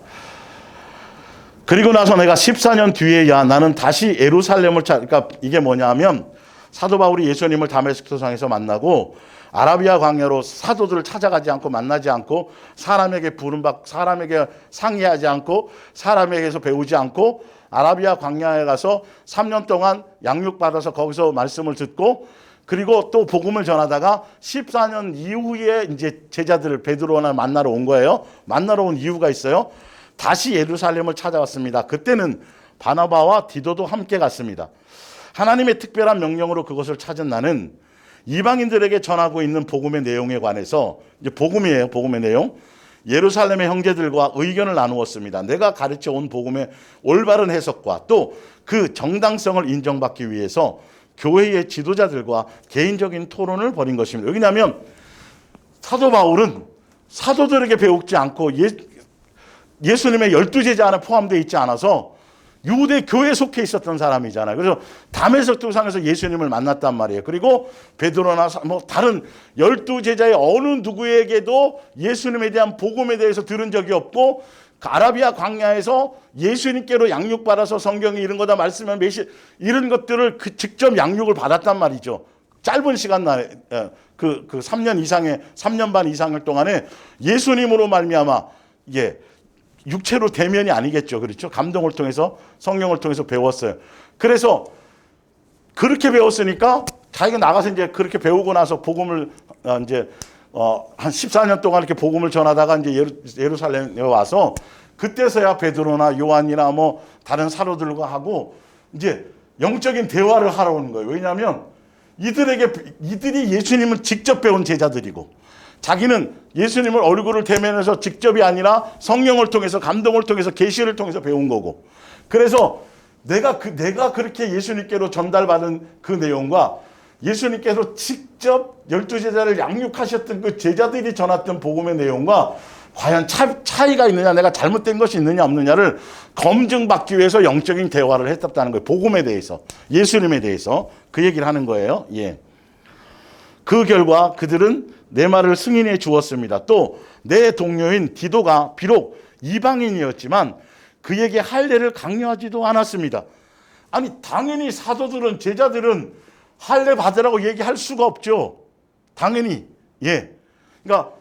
Speaker 1: 그리고 나서 내가 14년 뒤에야 나는 다시 예루살렘을 그러니까 이게 뭐냐면 사도 바울이 예수님을 다메스크 성에서 만나고 아라비아 광야로 사도들을 찾아가지 않고 만나지 않고 사람에게 사람에게 상의하지 않고 사람에게서 배우지 않고 아라비아 광야에 가서 3년 동안 양육받아서 거기서 말씀을 듣고 그리고 또 복음을 전하다가 14년 이후에 이제 제자들을 베드로나 만나러 온 거예요. 만나러 온 이유가 있어요. 다시 예루살렘을 찾아왔습니다. 그때는 바나바와 디도도 함께 갔습니다. 하나님의 특별한 명령으로 그것을 찾은 나는 이방인들에게 전하고 있는 복음의 내용에 관해서 이제 복음이에요. 복음의 내용. 예루살렘의 형제들과 의견을 나누었습니다. 내가 가르쳐 온 복음의 올바른 해석과 또 그 정당성을 인정받기 위해서 교회의 지도자들과 개인적인 토론을 벌인 것입니다. 왜냐하면 사도 바울은 사도들에게 배우지 않고 예수님의 12제자 안에 포함되어 있지 않아서 유대 교회에 속해 있었던 사람이잖아요. 그래서 다메섹 상에서 예수님을 만났단 말이에요. 그리고 베드로나 다른 12제자의 어느 누구에게도 예수님에 대한 복음에 대해서 들은 적이 없고 아라비아 광야에서 예수님께로 양육받아서 성경이 이런 거다 말씀하면 이런 것들을 직접 양육을 받았단 말이죠. 짧은 시간 내에 그 3년 반 이상을 동안에 예수님으로 말미암아 육체로 대면이 아니겠죠. 그렇죠? 감동을 통해서 성령을 통해서 배웠어요. 그래서 그렇게 배웠으니까 자기가 나가서 이제 그렇게 배우고 나서 복음을 한 14년 동안 이렇게 복음을 전하다가 이제 예루살렘에 와서 그때서야 베드로나 요한이나 다른 사도들과 하고 이제 영적인 대화를 하러 오는 거예요. 왜냐하면 이들이 예수님을 직접 배운 제자들이고 자기는 예수님을 얼굴을 대면해서 직접이 아니라 성령을 통해서 감동을 통해서 계시를 통해서 배운 거고 그래서 내가 그렇게 예수님께로 전달받은 그 내용과 예수님께서 직접 12제자를 양육하셨던 그 제자들이 전했던 복음의 내용과 과연 차이가 있느냐 내가 잘못된 것이 있느냐 없느냐를 검증받기 위해서 영적인 대화를 했었다는 거예요. 복음에 대해서 예수님에 대해서 그 얘기를 하는 거예요. 그 결과 그들은 내 말을 승인해 주었습니다. 또 내 동료인 디도가 비록 이방인이었지만 그에게 할례를 강요하지도 않았습니다. 아니 당연히 사도들은, 제자들은 할례 받으라고 얘기할 수가 없죠. 당연히. 예. 그러니까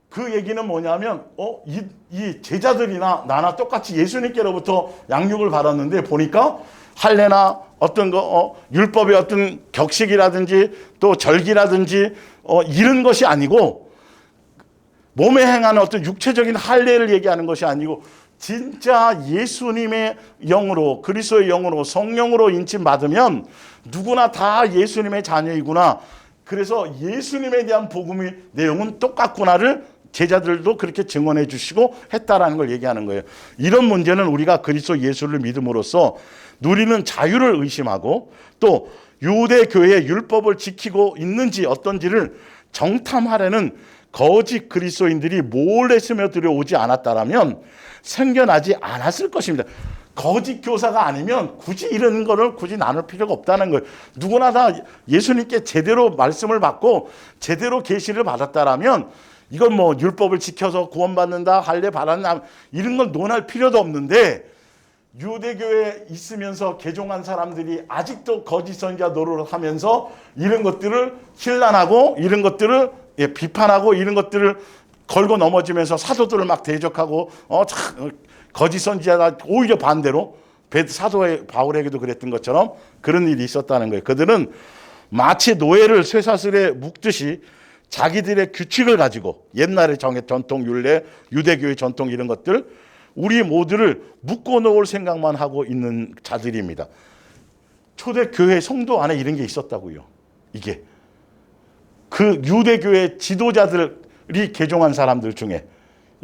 Speaker 1: 그 얘기는 뭐냐면 이 제자들이나 나나 똑같이 예수님께로부터 양육을 받았는데 보니까 할례나 어떤 율법의 어떤 격식이라든지 또 절기라든지 이런 것이 아니고, 몸에 행하는 어떤 육체적인 할례를 얘기하는 것이 아니고 진짜 예수님의 영으로, 그리스도의 영으로, 성령으로 인침받으면 누구나 다 예수님의 자녀이구나. 그래서 예수님에 대한 복음의 내용은 똑같구나를 제자들도 그렇게 증언해 주시고 했다라는 걸 얘기하는 거예요. 이런 문제는 우리가 그리스도 예수를 믿음으로써 누리는 자유를 의심하고 또 유대 교회의 율법을 지키고 있는지 어떤지를 정탐하려는 거짓 그리스도인들이 몰래 스며들어오지 않았다라면 생겨나지 않았을 것입니다. 거짓 교사가 아니면 굳이 이런 거를 굳이 나눌 필요가 없다는 거예요. 누구나 다 예수님께 제대로 말씀을 받고 제대로 계시를 받았다라면 이건 뭐 율법을 지켜서 구원받는다, 할례 받았나 이런 걸 논할 필요도 없는데, 유대교에 있으면서 개종한 사람들이 아직도 거짓 선지자 노릇을 하면서 이런 것들을 힐난하고 이런 것들을 비판하고 이런 것들을 걸고 넘어지면서 사도들을 막 대적하고 거짓 선지자가 오히려 반대로 사도 바울에게도 그랬던 것처럼 그런 일이 있었다는 거예요. 그들은 마치 노예를 쇠사슬에 묶듯이 자기들의 규칙을 가지고 옛날의 전통 율례, 유대교의 전통 이런 것들 우리 모두를 묶어놓을 생각만 하고 있는 자들입니다. 초대교회 성도 안에 이런 게 있었다고요. 이게 그 유대교회 지도자들이 개종한 사람들 중에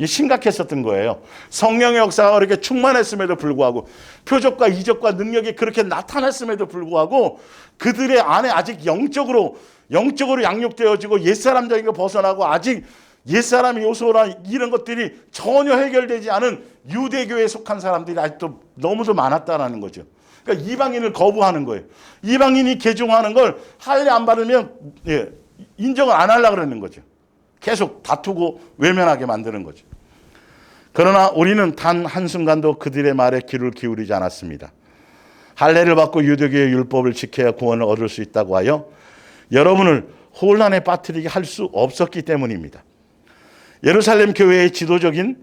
Speaker 1: 심각했었던 거예요. 성령의 역사가 그렇게 충만했음에도 불구하고, 표적과 이적과 능력이 그렇게 나타났음에도 불구하고 그들의 안에 아직 영적으로 양육되어지고 옛사람적인 거 벗어나고 아직 옛사람의 요소나 이런 것들이 전혀 해결되지 않은 유대교에 속한 사람들이 아직도 너무도 많았다라는 거죠. 그러니까 이방인을 거부하는 거예요. 이방인이 개종하는 걸 할례 안 받으면 인정을 안 하려고 그러는 거죠. 계속 다투고 외면하게 만드는 거죠. 그러나 우리는 단 한순간도 그들의 말에 귀를 기울이지 않았습니다. 할례를 받고 유대교의 율법을 지켜야 구원을 얻을 수 있다고 하여 여러분을 혼란에 빠뜨리게 할 수 없었기 때문입니다. 예루살렘 교회의 지도적인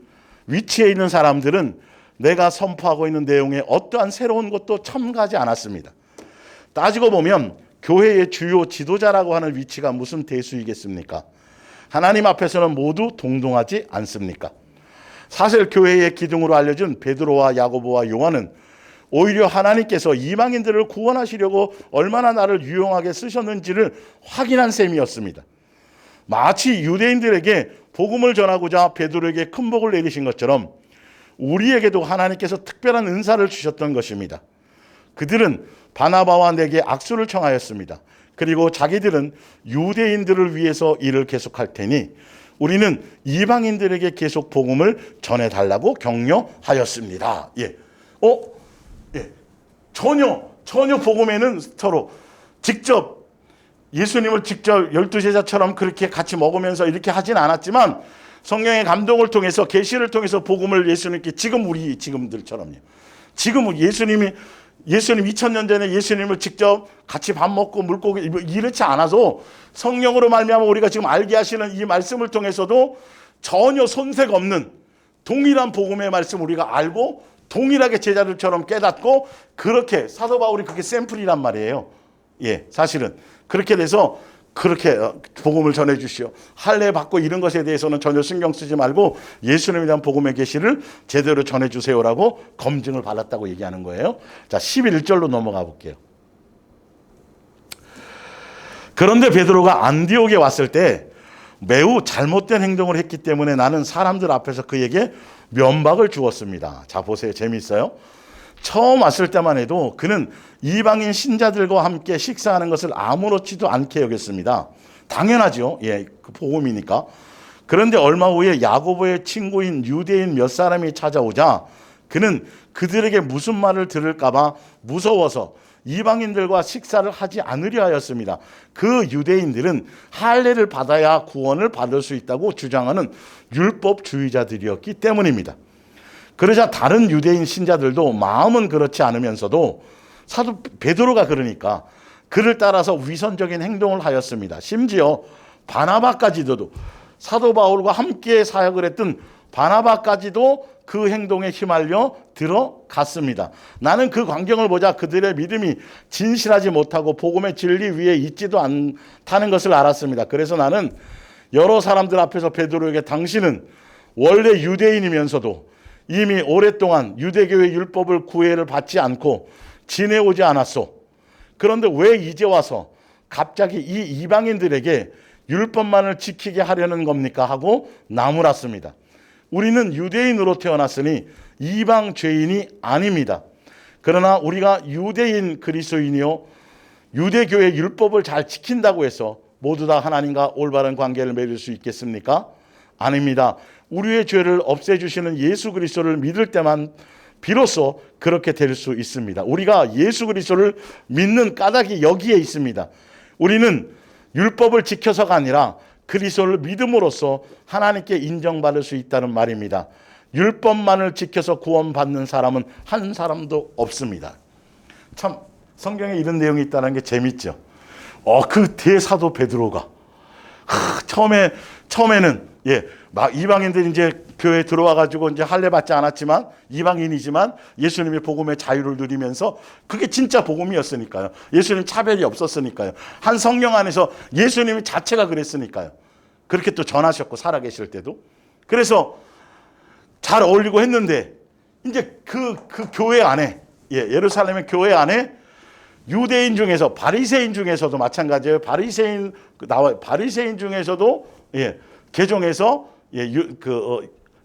Speaker 1: 위치에 있는 사람들은 내가 선포하고 있는 내용에 어떠한 새로운 것도 첨가하지 않았습니다. 따지고 보면 교회의 주요 지도자라고 하는 위치가 무슨 대수이겠습니까? 하나님 앞에서는 모두 동등하지 않습니까? 사실 교회의 기둥으로 알려진 베드로와 야고보와 요한은 오히려 하나님께서 이방인들을 구원하시려고 얼마나 나를 유용하게 쓰셨는지를 확인한 셈이었습니다. 마치 유대인들에게 복음을 전하고자 베드로에게 큰 복을 내리신 것처럼 우리에게도 하나님께서 특별한 은사를 주셨던 것입니다. 그들은 바나바와 내게 악수를 청하였습니다. 그리고 자기들은 유대인들을 위해서 일을 계속할 테니 우리는 이방인들에게 계속 복음을 전해달라고 격려하였습니다. 전혀 복음에는 서로 직접 예수님을 직접 12제자처럼 그렇게 같이 먹으면서 이렇게 하진 않았지만 성령의 감동을 통해서 계시를 통해서 복음을 예수님께 지금들처럼요. 지금 예수님 2000년 전에 예수님을 직접 같이 밥 먹고 물고기 이렇지 않아서 성령으로 말미암아 우리가 지금 알게 하시는 이 말씀을 통해서도 전혀 손색 없는 동일한 복음의 말씀 우리가 알고 동일하게 제자들처럼 깨닫고 그렇게 사도 바울이 그게 샘플이란 말이에요. 사실은 그렇게 돼서 그렇게 복음을 전해 주시오. 할례 받고 이런 것에 대해서는 전혀 신경 쓰지 말고 예수님에 대한 복음의 계시를 제대로 전해 주세요라고 검증을 받았다고 얘기하는 거예요. 자, 11절로 넘어가 볼게요. 그런데 베드로가 안디옥에 왔을 때 매우 잘못된 행동을 했기 때문에 나는 사람들 앞에서 그에게 면박을 주었습니다. 자, 보세요. 재미있어요. 처음 왔을 때만 해도 그는 이방인 신자들과 함께 식사하는 것을 아무렇지도 않게 여겼습니다. 당연하죠. 그 복음이니까. 그런데 얼마 후에 야고보의 친구인 유대인 몇 사람이 찾아오자 그는 그들에게 무슨 말을 들을까 봐 무서워서 이방인들과 식사를 하지 않으려 하였습니다. 그 유대인들은 할례를 받아야 구원을 받을 수 있다고 주장하는 율법주의자들이었기 때문입니다. 그러자 다른 유대인 신자들도 마음은 그렇지 않으면서도 사도 베드로가 그러니까 그를 따라서 위선적인 행동을 하였습니다. 심지어 바나바까지도 사도 바울과 함께 사역을 했던 바나바까지도 그 행동에 휘말려 들어갔습니다. 나는 그 광경을 보자 그들의 믿음이 진실하지 못하고 복음의 진리 위에 있지도 않다는 것을 알았습니다. 그래서 나는 여러 사람들 앞에서 베드로에게 당신은 원래 유대인이면서도 이미 오랫동안 유대교의 율법을 구애를 받지 않고 지내오지 않았소. 그런데 왜 이제 와서 갑자기 이 이방인들에게 율법만을 지키게 하려는 겁니까? 하고 나무랐습니다. 우리는 유대인으로 태어났으니 이방 죄인이 아닙니다. 그러나 우리가 유대인 그리스도인이요 유대교의 율법을 잘 지킨다고 해서 모두 다 하나님과 올바른 관계를 맺을 수 있겠습니까? 아닙니다. 우리의 죄를 없애주시는 예수 그리스도를 믿을 때만 비로소 그렇게 될 수 있습니다. 우리가 예수 그리스도를 믿는 까닭이 여기에 있습니다. 우리는 율법을 지켜서가 아니라 그리스도를 믿음으로써 하나님께 인정받을 수 있다는 말입니다. 율법만을 지켜서 구원받는 사람은 한 사람도 없습니다. 참 성경에 이런 내용이 있다는 게 재밌죠. 그 대사도 베드로가 처음에는 막 이방인들이 이제 교회에 들어와 가지고 이제 할례 받지 않았지만 이방인이지만 예수님의 복음의 자유를 누리면서 그게 진짜 복음이었으니까요. 예수님 차별이 없었으니까요. 한 성령 안에서 예수님 자체가 그랬으니까요. 그렇게 또 전하셨고 살아계실 때도. 그래서 잘 어울리고 했는데 이제 그 교회 안에 예루살렘의 교회 안에 유대인 중에서 바리새인 중에서도 마찬가지예요. 바리새인 중에서도 개종해서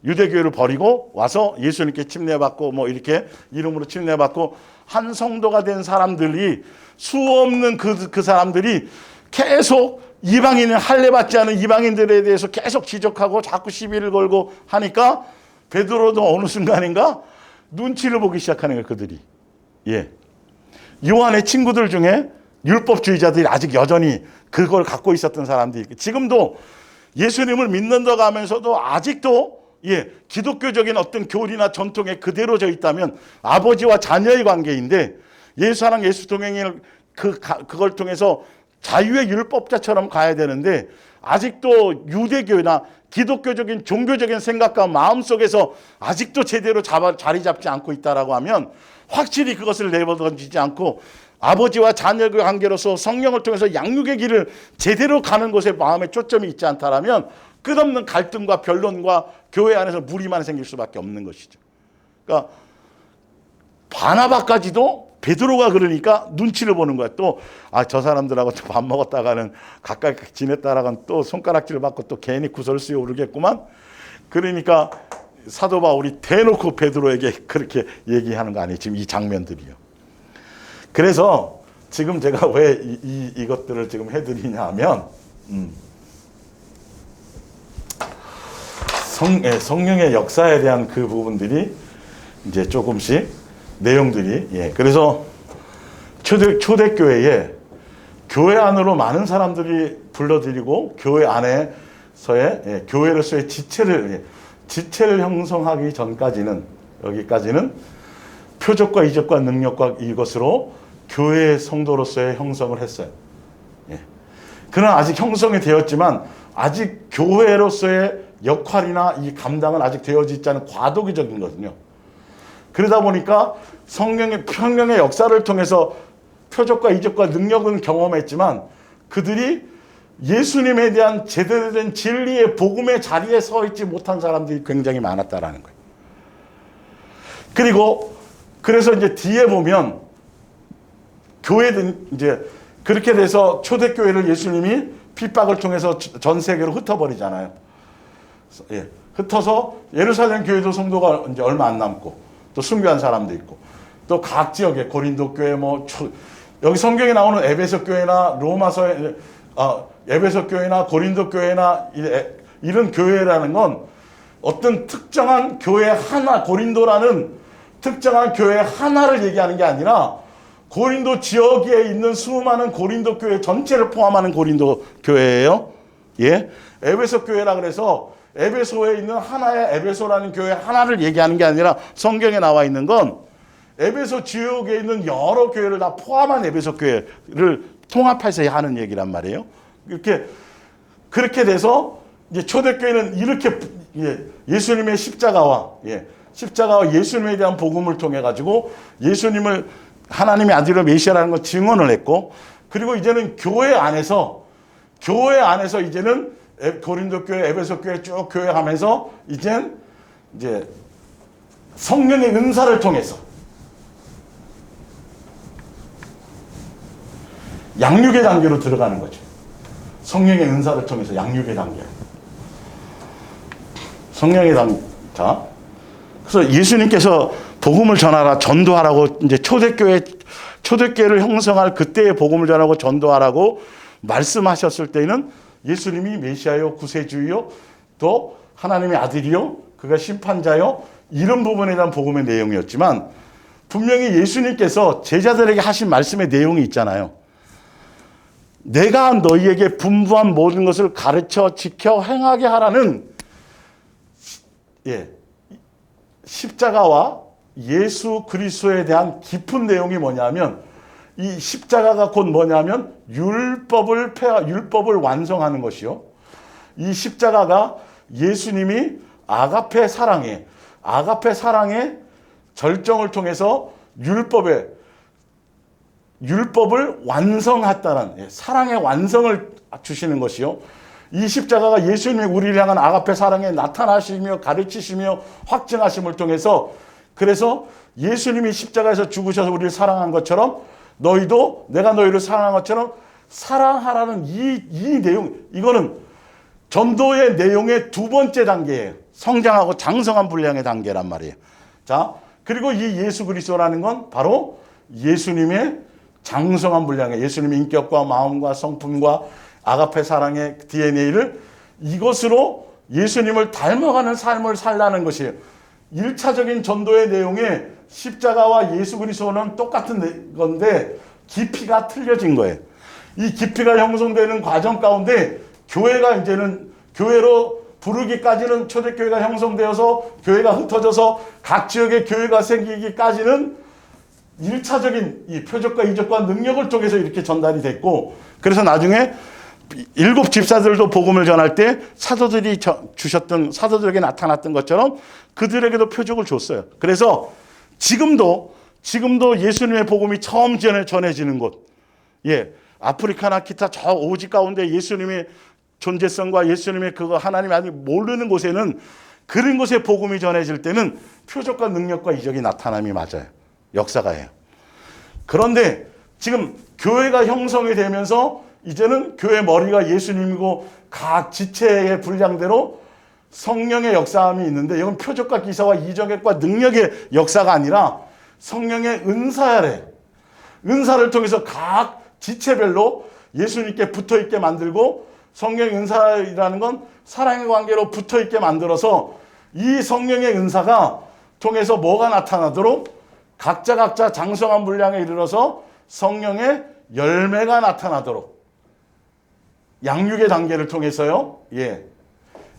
Speaker 1: 유대교회를 버리고 와서 예수님께 침례받고 뭐 이렇게 이름으로 침례받고 한 성도가 된 사람들이 수없는 그 사람들이 계속 이방인을 할례받지 않은 이방인들에 대해서 계속 지적하고 자꾸 시비를 걸고 하니까 베드로도 어느 순간인가 눈치를 보기 시작하는 거예요. 그들이. 요한의 친구들 중에 율법주의자들이 아직 여전히 그걸 갖고 있었던 사람들이 지금도 예수님을 믿는다고 하면서도 아직도 기독교적인 어떤 교리나 전통에 그대로 져 있다면 아버지와 자녀의 관계인데 예수사랑 예수 동행을 그걸 통해서 자유의 율법자처럼 가야 되는데 아직도 유대교나 기독교적인 종교적인 생각과 마음속에서 아직도 제대로 자리 잡지 않고 있다라고 하면 확실히 그것을 내버려두지 않고 아버지와 자녀의 관계로서 성령을 통해서 양육의 길을 제대로 가는 것에 마음에 초점이 있지 않다라면 끝없는 갈등과 변론과 교회 안에서 무리만 생길 수밖에 없는 것이죠. 그러니까 바나바까지도 베드로가 그러니까 눈치를 보는 거야. 또 저 사람들하고 또 밥 먹었다가는 가까이 지냈다가는 또 손가락질을 받고 또 괜히 구설수에 오르겠구만. 그러니까 사도 바울이 대놓고 베드로에게 그렇게 얘기하는 거 아니에요. 지금 이 장면들이요. 그래서 지금 제가 왜 이것들을 지금 해드리냐 하면 성령의 역사에 대한 그 부분들이 이제 조금씩 내용들이 그래서 초대교회에 교회 안으로 많은 사람들이 불러들이고 교회 안에서의 교회로서의 지체를 형성하기 전까지는 여기까지는 표적과 이적과 능력과 이것으로 교회의 성도로서의 형성을 했어요. 그러나 아직 형성이 되었지만 아직 교회로서의 역할이나 이 감당은 아직 되어지지 않은 과도기적인 거거든요. 그러다 보니까 성령의 역사를 통해서 표적과 이적과 능력은 경험했지만 그들이 예수님에 대한 제대로 된 진리의 복음의 자리에 서 있지 못한 사람들이 굉장히 많았다라는 거예요. 그래서 이제 뒤에 보면 교회는 이제 그렇게 돼서 초대교회를 예수님이 핍박을 통해서 전 세계로 흩어버리잖아요. 흩어서 예루살렘 교회도 성도가 이제 얼마 안 남고 또 순교한 사람도 있고 또 각 지역에 고린도 교회 여기 성경에 나오는 에베소 교회나 에베소 교회나 고린도 교회나 이런 교회라는 건 어떤 특정한 교회 하나 고린도라는 특정한 교회 하나를 얘기하는 게 아니라 고린도 지역에 있는 수많은 고린도 교회 전체를 포함하는 고린도 교회예요. 예, 에베소 교회라 그래서 에베소에 있는 하나의 에베소라는 교회 하나를 얘기하는 게 아니라 성경에 나와 있는 건 에베소 지역에 있는 여러 교회를 다 포함한 에베소 교회를 통합해서 하는 얘기란 말이에요. 그렇게 돼서 이제 초대교회는 이렇게 예수님의 십자가와 예수님에 대한 복음을 통해 가지고 예수님을 하나님의 아들로 메시아라는 걸 증언을 했고, 그리고 이제는 교회 안에서 이제는 고린도 교회, 에베소 교회 쭉 교회하면서 이제 성령의 은사를 통해서 양육의 단계로 들어가는 거죠. 성령의 은사를 통해서 양육의 단계. 성령의 단계. 자, 그래서 예수님께서 복음을 전하라, 전도하라고 이제 초대교회를 형성할 그때의 복음을 전하고 전도하라고 말씀하셨을 때는 예수님이 메시아요, 구세주요, 또 하나님의 아들이요, 그가 심판자요, 이런 부분에 대한 복음의 내용이었지만 분명히 예수님께서 제자들에게 하신 말씀의 내용이 있잖아요. 내가 너희에게 분부한 모든 것을 가르쳐 지켜 행하게 하라는 십자가와 예수 그리스도에 대한 깊은 내용이 뭐냐면, 이 십자가가 곧 뭐냐면 율법을 완성하는 것이요. 이 십자가가 예수님이 아가페 사랑의 절정을 통해서 율법을 완성했다는 사랑의 완성을 주시는 것이요. 이 십자가가 예수님이 우리를 향한 아가페 사랑에 나타나시며 가르치시며 확증하심을 통해서, 그래서 예수님이 십자가에서 죽으셔서 우리를 사랑한 것처럼 너희도 내가 너희를 사랑한 것처럼 사랑하라는 이 내용, 이거는 전도의 내용의 두 번째 단계예요. 성장하고 장성한 분량의 단계란 말이에요. 자, 그리고 이 예수 그리스도라는 건 바로 예수님의 장성한 분량의 예수님의 인격과 마음과 성품과 아가페 사랑의 DNA를 이것으로 예수님을 닮아가는 삶을 살라는 것이에요. 1차적인 전도의 내용에 십자가와 예수 그리스도는 똑같은 건데 깊이가 틀려진 거예요. 이 깊이가 형성되는 과정 가운데 교회가 이제는 교회로 부르기까지는 초대교회가 형성되어서 교회가 흩어져서 각 지역에 교회가 생기기까지는 1차적인 이 표적과 이적과 능력을 통해서 이렇게 전달이 됐고, 그래서 나중에 7 집사들도 복음을 전할 때 사도들에게 나타났던 것처럼 그들에게도 표적을 줬어요. 그래서 지금도 예수님의 복음이 처음 전해지는 곳, 아프리카나 기타 저 오지 가운데 예수님의 존재성과 예수님의 그거 하나님이 아직 모르는 곳에는, 그런 곳에 복음이 전해질 때는 표적과 능력과 이적이 나타남이 맞아요. 역사가예요. 그런데 지금 교회가 형성이 되면서 이제는 교회 머리가 예수님이고 각 지체의 분량대로 성령의 역사함이 있는데, 이건 표적과 기사와 이적과 능력의 역사가 아니라 성령의 은사를 통해서 각 지체별로 예수님께 붙어있게 만들고, 성령의 은사라는 건 사랑의 관계로 붙어있게 만들어서 이 성령의 은사가 통해서 뭐가 나타나도록 각자 장성한 분량에 이르러서 성령의 열매가 나타나도록 양육의 단계를 통해서요.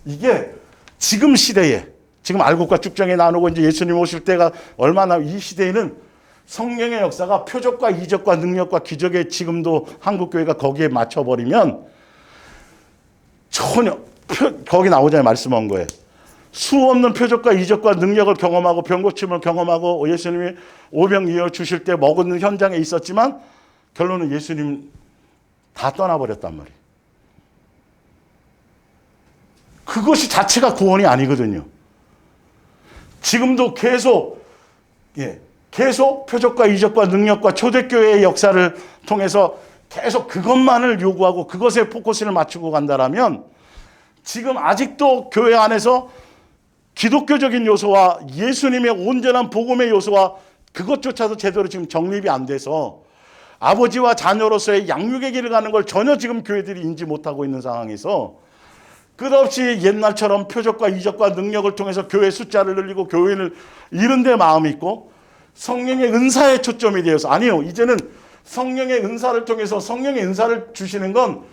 Speaker 1: 이게 지금 시대에, 지금 알곡과 쭉정이 나누고 이제 예수님 오실 때가 얼마나, 이 시대에는 성령의 역사가 표적과 이적과 능력과 기적에 지금도 한국교회가 거기에 맞춰버리면 전혀, 거기 나오자마자 말씀한 거예요. 수 없는 표적과 이적과 능력을 경험하고 병고침을 경험하고 예수님이 오병 이어 주실 때 먹는 현장에 있었지만 결론은 예수님 다 떠나버렸단 말이에요. 그것이 자체가 구원이 아니거든요. 지금도 계속 표적과 이적과 능력과 초대교회의 역사를 통해서 계속 그것만을 요구하고 그것에 포커스를 맞추고 간다라면, 지금 아직도 교회 안에서 기독교적인 요소와 예수님의 온전한 복음의 요소와 그것조차도 제대로 지금 정립이 안 돼서 아버지와 자녀로서의 양육의 길을 가는 걸 전혀 지금 교회들이 인지 못하고 있는 상황에서, 끝없이 옛날처럼 표적과 이적과 능력을 통해서 교회 숫자를 늘리고 교회를 이룬 데 마음이 있고, 성령의 은사에 초점이 되어서 아니요. 이제는 성령의 은사를 통해서 성령의 은사를 주시는 건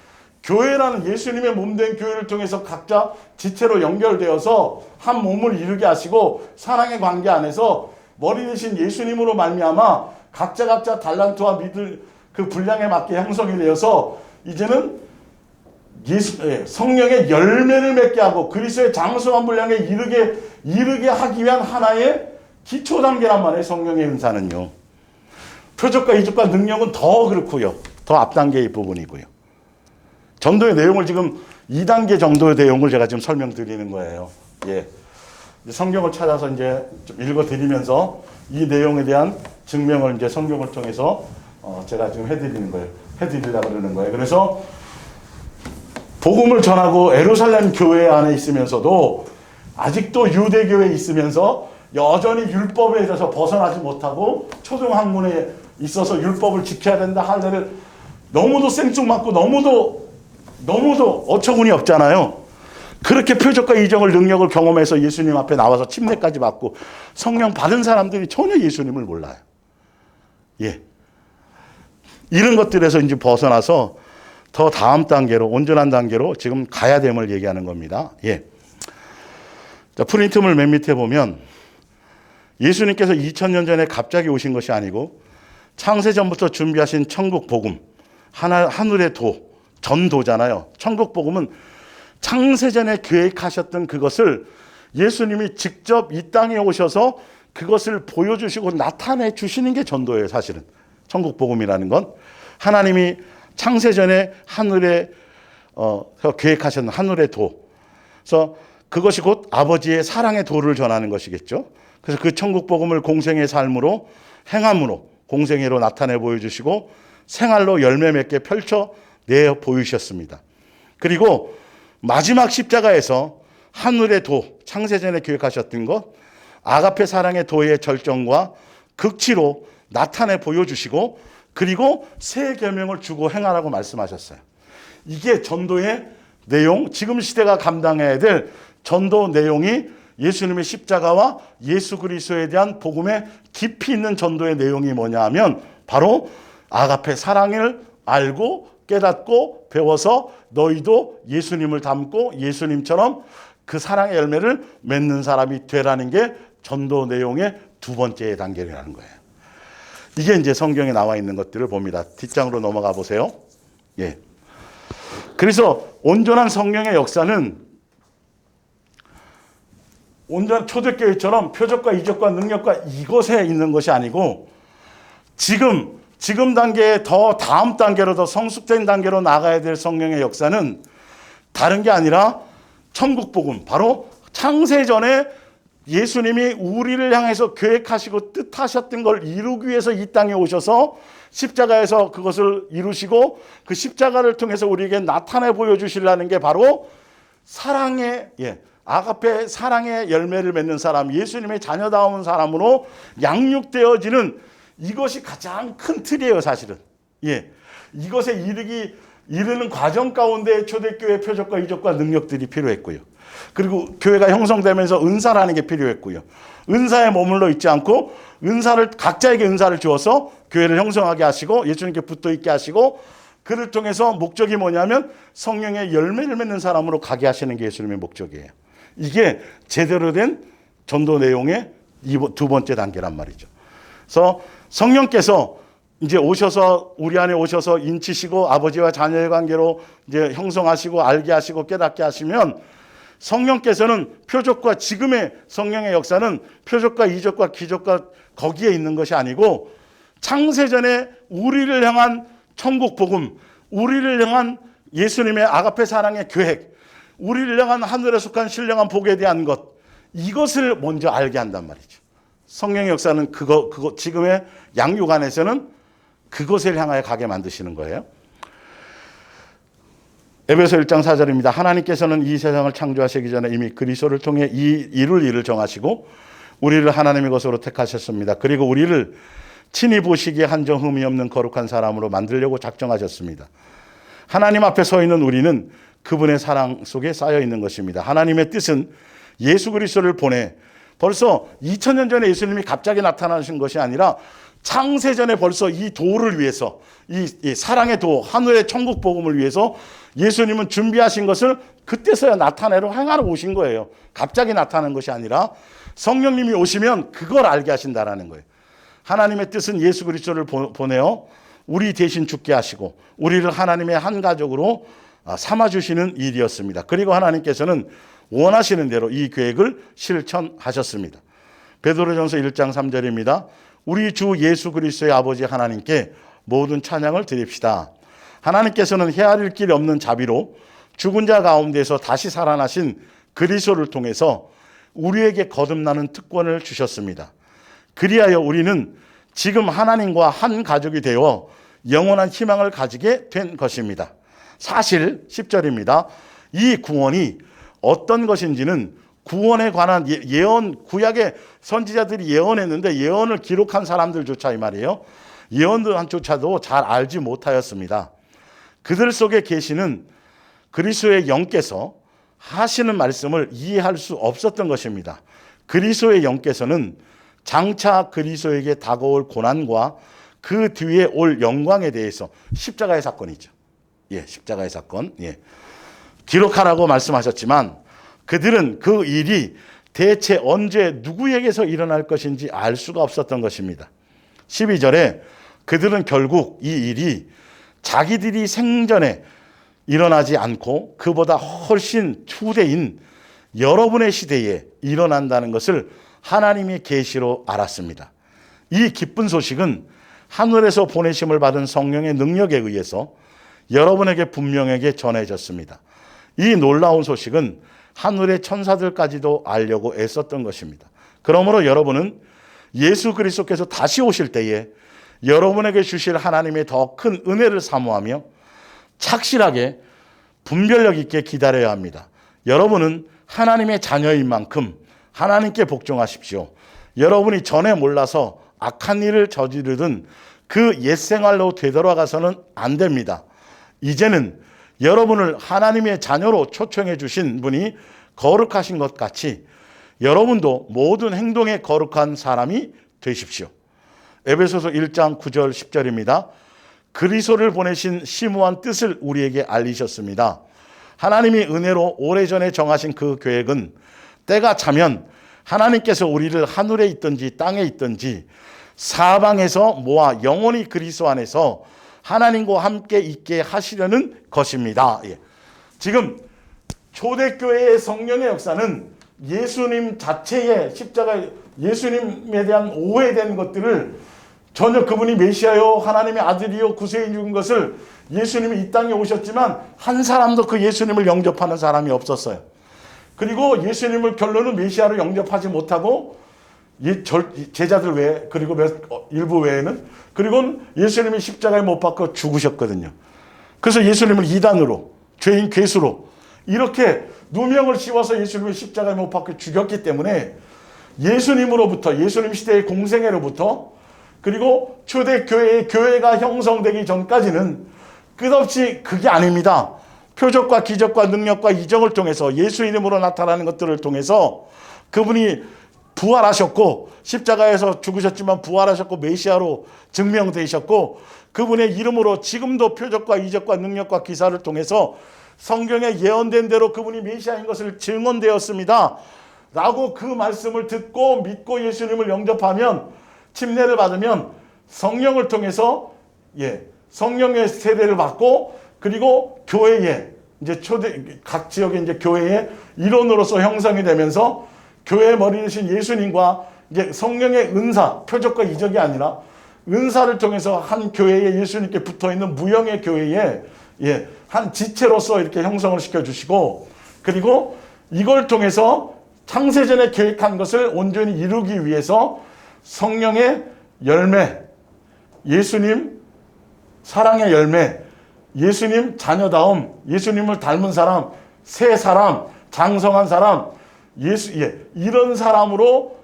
Speaker 1: 교회라는 예수님의 몸된 교회를 통해서 각자 지체로 연결되어서 한 몸을 이루게 하시고 사랑의 관계 안에서 머리 대신 예수님으로 말미암아 각자 달란트와 믿을 그 분량에 맞게 형성이 되어서 이제는 성령의 열매를 맺게 하고 그리스도의 장성한 분량에 이르게 하기 위한 하나의 기초 단계란 말이에요. 성령의 은사는요. 표적과 이적과 능력은 더 그렇고요. 더 앞단계의 부분이고요. 전도의 내용을 지금 2단계 정도의 내용을 제가 지금 설명드리는 거예요. 예. 성경을 찾아서 이제 좀 읽어드리면서 이 내용에 대한 증명을 이제 성경을 통해서 제가 지금 해드리려고 그러는 거예요. 그래서 복음을 전하고 예루살렘 교회 안에 있으면서도 아직도 유대교회에 있으면서 여전히 율법에 대해서 벗어나지 못하고 초등학문에 있어서 율법을 지켜야 된다 할래를 너무도 생뚱맞고 너무도 어처구니 없잖아요. 그렇게 표적과 이적을 능력을 경험해서 예수님 앞에 나와서 침례까지 받고 성령 받은 사람들이 전혀 예수님을 몰라요. 예. 이런 것들에서 이제 벗어나서 더 다음 단계로 온전한 단계로 지금 가야 됨을 얘기하는 겁니다. 예. 자, 프린트물 맨 밑에 보면 예수님께서 2000년 전에 갑자기 오신 것이 아니고 창세전부터 준비하신 천국 복음, 하늘의 도, 전도잖아요. 천국 복음은 창세전에 계획하셨던 그것을 예수님이 직접 이 땅에 오셔서 그것을 보여주시고 나타내 주시는 게 전도예요. 사실은 천국 복음이라는 건 하나님이 창세전에 하늘에 계획하셨던 하늘의 도. 그래서 그것이 곧 아버지의 사랑의 도를 전하는 것이겠죠. 그래서 그 천국 복음을 공생의 삶으로 행함으로 공생애로 나타내 보여주시고 생활로 열매 맺게 펼쳐내 보이셨습니다. 그리고 마지막 십자가에서 하늘의 도, 창세전에 계획하셨던 것, 아가페 사랑의 도의 절정과 극치로 나타내 보여주시고 그리고 새 계명을 주고 행하라고 말씀하셨어요. 이게 전도의 내용, 지금 시대가 감당해야 될 전도 내용이 예수님의 십자가와 예수 그리스도에 대한 복음의 깊이 있는 전도의 내용이 뭐냐 하면 바로 아가페 사랑을 알고 깨닫고 배워서 너희도 예수님을 닮고 예수님처럼 그 사랑의 열매를 맺는 사람이 되라는 게 전도 내용의 두 번째 단계라는 거예요. 이게 이제 성경에 나와 있는 것들을 봅니다. 뒷장으로 넘어가 보세요. 예. 그래서 온전한 성령의 역사는 온전한 초대교회처럼 표적과 이적과 능력과 이것에 있는 것이 아니고 지금 단계에 더 다음 단계로 더 성숙된 단계로 나가야 될 성령의 역사는 다른 게 아니라 천국 복음, 바로 창세전에 예수님이 우리를 향해서 계획하시고 뜻하셨던 걸 이루기 위해서 이 땅에 오셔서 십자가에서 그것을 이루시고 그 십자가를 통해서 우리에게 나타내 보여주시려는 게 바로 사랑의 아가페 사랑의 열매를 맺는 사람, 예수님의 자녀다운 사람으로 양육되어지는 이것이 가장 큰 틀이에요, 사실은. 예. 이것에 이르는 과정 가운데 초대교회 표적과 이적과 능력들이 필요했고요. 그리고 교회가 형성되면서 은사라는 게 필요했고요. 은사에 머물러 있지 않고 각자에게 은사를 주어서 교회를 형성하게 하시고 예수님께 붙어 있게 하시고 그를 통해서 목적이 뭐냐면 성령의 열매를 맺는 사람으로 가게 하시는 게 예수님의 목적이에요. 이게 제대로 된 전도 내용의 두 번째 단계란 말이죠. 그래서 성령께서 이제 오셔서 우리 안에 오셔서 인치시고 아버지와 자녀의 관계로 이제 형성하시고 알게 하시고 깨닫게 하시면 성령께서는 표적과 지금의 성령의 역사는 표적과 이적과 기적과 거기에 있는 것이 아니고 창세전에 우리를 향한 천국 복음, 우리를 향한 예수님의 아가페 사랑의 계획, 우리를 향한 하늘에 속한 신령한 복에 대한 것, 이것을 먼저 알게 한단 말이죠. 성령의 역사는 그거 지금의 양육 안에서는 그것을 향하여 가게 만드시는 거예요. 에베소 1장 4절입니다. 하나님께서는 이 세상을 창조하시기 전에 이미 그리스도를 통해 이룰 일을 정하시고 우리를 하나님의 것으로 택하셨습니다. 그리고 우리를 친히 보시기에 한정 흠이 없는 거룩한 사람으로 만들려고 작정하셨습니다. 하나님 앞에 서 있는 우리는 그분의 사랑 속에 쌓여 있는 것입니다. 하나님의 뜻은 예수 그리스도를 보내 벌써 2000년 전에 예수님이 갑자기 나타나신 것이 아니라 창세전에 벌써 이 도를 위해서, 이 사랑의 도, 하늘의 천국 복음을 위해서 예수님은 준비하신 것을 그때서야 나타내러 행하러 오신 거예요. 갑자기 나타난 것이 아니라 성령님이 오시면 그걸 알게 하신다라는 거예요. 하나님의 뜻은 예수 그리스도를 보내어 우리 대신 죽게 하시고 우리를 하나님의 한 가족으로 삼아주시는 일이었습니다. 그리고 하나님께서는 원하시는 대로 이 계획을 실천하셨습니다. 베드로전서 1장 3절입니다. 우리 주 예수 그리스도의 아버지 하나님께 모든 찬양을 드립시다. 하나님께서는 헤아릴 길 없는 자비로 죽은 자 가운데서 다시 살아나신 그리스도를 통해서 우리에게 거듭나는 특권을 주셨습니다. 그리하여 우리는 지금 하나님과 한 가족이 되어 영원한 희망을 가지게 된 것입니다. 사실 10절입니다. 이 구원이 어떤 것인지는 구원에 관한 예언, 구약의 선지자들이 예언했는데 예언을 기록한 사람들조차 이 말이에요. 예언들조차도 잘 알지 못하였습니다. 그들 속에 계시는 그리스도의 영께서 하시는 말씀을 이해할 수 없었던 것입니다. 그리스도의 영께서는 장차 그리스도에게 다가올 고난과 그 뒤에 올 영광에 대해서 십자가의 사건이죠. 십자가의 사건. 기록하라고 말씀하셨지만 그들은 그 일이 대체 언제 누구에게서 일어날 것인지 알 수가 없었던 것입니다. 12절에 그들은 결국 이 일이 자기들이 생전에 일어나지 않고 그보다 훨씬 후대인 여러분의 시대에 일어난다는 것을 하나님의 계시로 알았습니다. 이 기쁜 소식은 하늘에서 보내심을 받은 성령의 능력에 의해서 여러분에게 분명하게 전해졌습니다. 이 놀라운 소식은 하늘의 천사들까지도 알려고 애썼던 것입니다. 그러므로 여러분은 예수 그리스도께서 다시 오실 때에 여러분에게 주실 하나님의 더 큰 은혜를 사모하며 착실하게 분별력 있게 기다려야 합니다. 여러분은 하나님의 자녀인 만큼 하나님께 복종하십시오. 여러분이 전에 몰라서 악한 일을 저지르던 그 옛 생활로 되돌아가서는 안 됩니다. 이제는 여러분을 하나님의 자녀로 초청해 주신 분이 거룩하신 것 같이 여러분도 모든 행동에 거룩한 사람이 되십시오. 에베소서 1장 9절 10절입니다. 그리스도를 보내신 심오한 뜻을 우리에게 알리셨습니다. 하나님이 은혜로 오래전에 정하신 그 계획은 때가 차면 하나님께서 우리를 하늘에 있든지 땅에 있든지 사방에서 모아 영원히 그리스도 안에서 하나님과 함께 있게 하시려는 것입니다. 지금 초대교회의 성령의 역사는 예수님 자체의 십자가, 예수님에 대한 오해된 것들을 전혀 그분이 메시아요, 하나님의 아들이요, 구세주인 준 것을 예수님이 이 땅에 오셨지만 한 사람도 그 예수님을 영접하는 사람이 없었어요. 그리고 예수님을 결론은 메시아로 영접하지 못하고 제자들 외에, 그리고 일부 외에는, 그리고 예수님이 십자가에 못 박혀 죽으셨거든요. 그래서 예수님을 이단으로, 죄인 괴수로 이렇게 누명을 씌워서 예수님을 십자가에 못 박혀 죽였기 때문에 예수님으로부터, 예수님 시대의 공생애로부터, 그리고 초대교회의 교회가 형성되기 전까지는 끝없이 그게 아닙니다. 표적과 기적과 능력과 이적을 통해서 예수 이름으로 나타나는 것들을 통해서 그분이 부활하셨고 십자가에서 죽으셨지만 부활하셨고 메시아로 증명되셨고 그분의 이름으로 지금도 표적과 이적과 능력과 기사를 통해서 성경에 예언된 대로 그분이 메시아인 것을 증언되었습니다. 라고 그 말씀을 듣고 믿고 예수님을 영접하면, 침례를 받으면 성령을 통해서 성령의 세례를 받고, 그리고 교회에 이제 각 지역의 이제 교회의 일원으로서 형성이 되면서 교회의 머리 되신 예수님과 이제 성령의 은사, 표적과 이적이 아니라 은사를 통해서 한 교회에 예수님께 붙어 있는 무형의 교회에 한 지체로서 이렇게 형성을 시켜주시고, 그리고 이걸 통해서 창세전에 계획한 것을 온전히 이루기 위해서 성령의 열매, 예수님 사랑의 열매, 예수님 자녀다움, 예수님을 닮은 사람, 새 사람, 장성한 사람, 이런 사람으로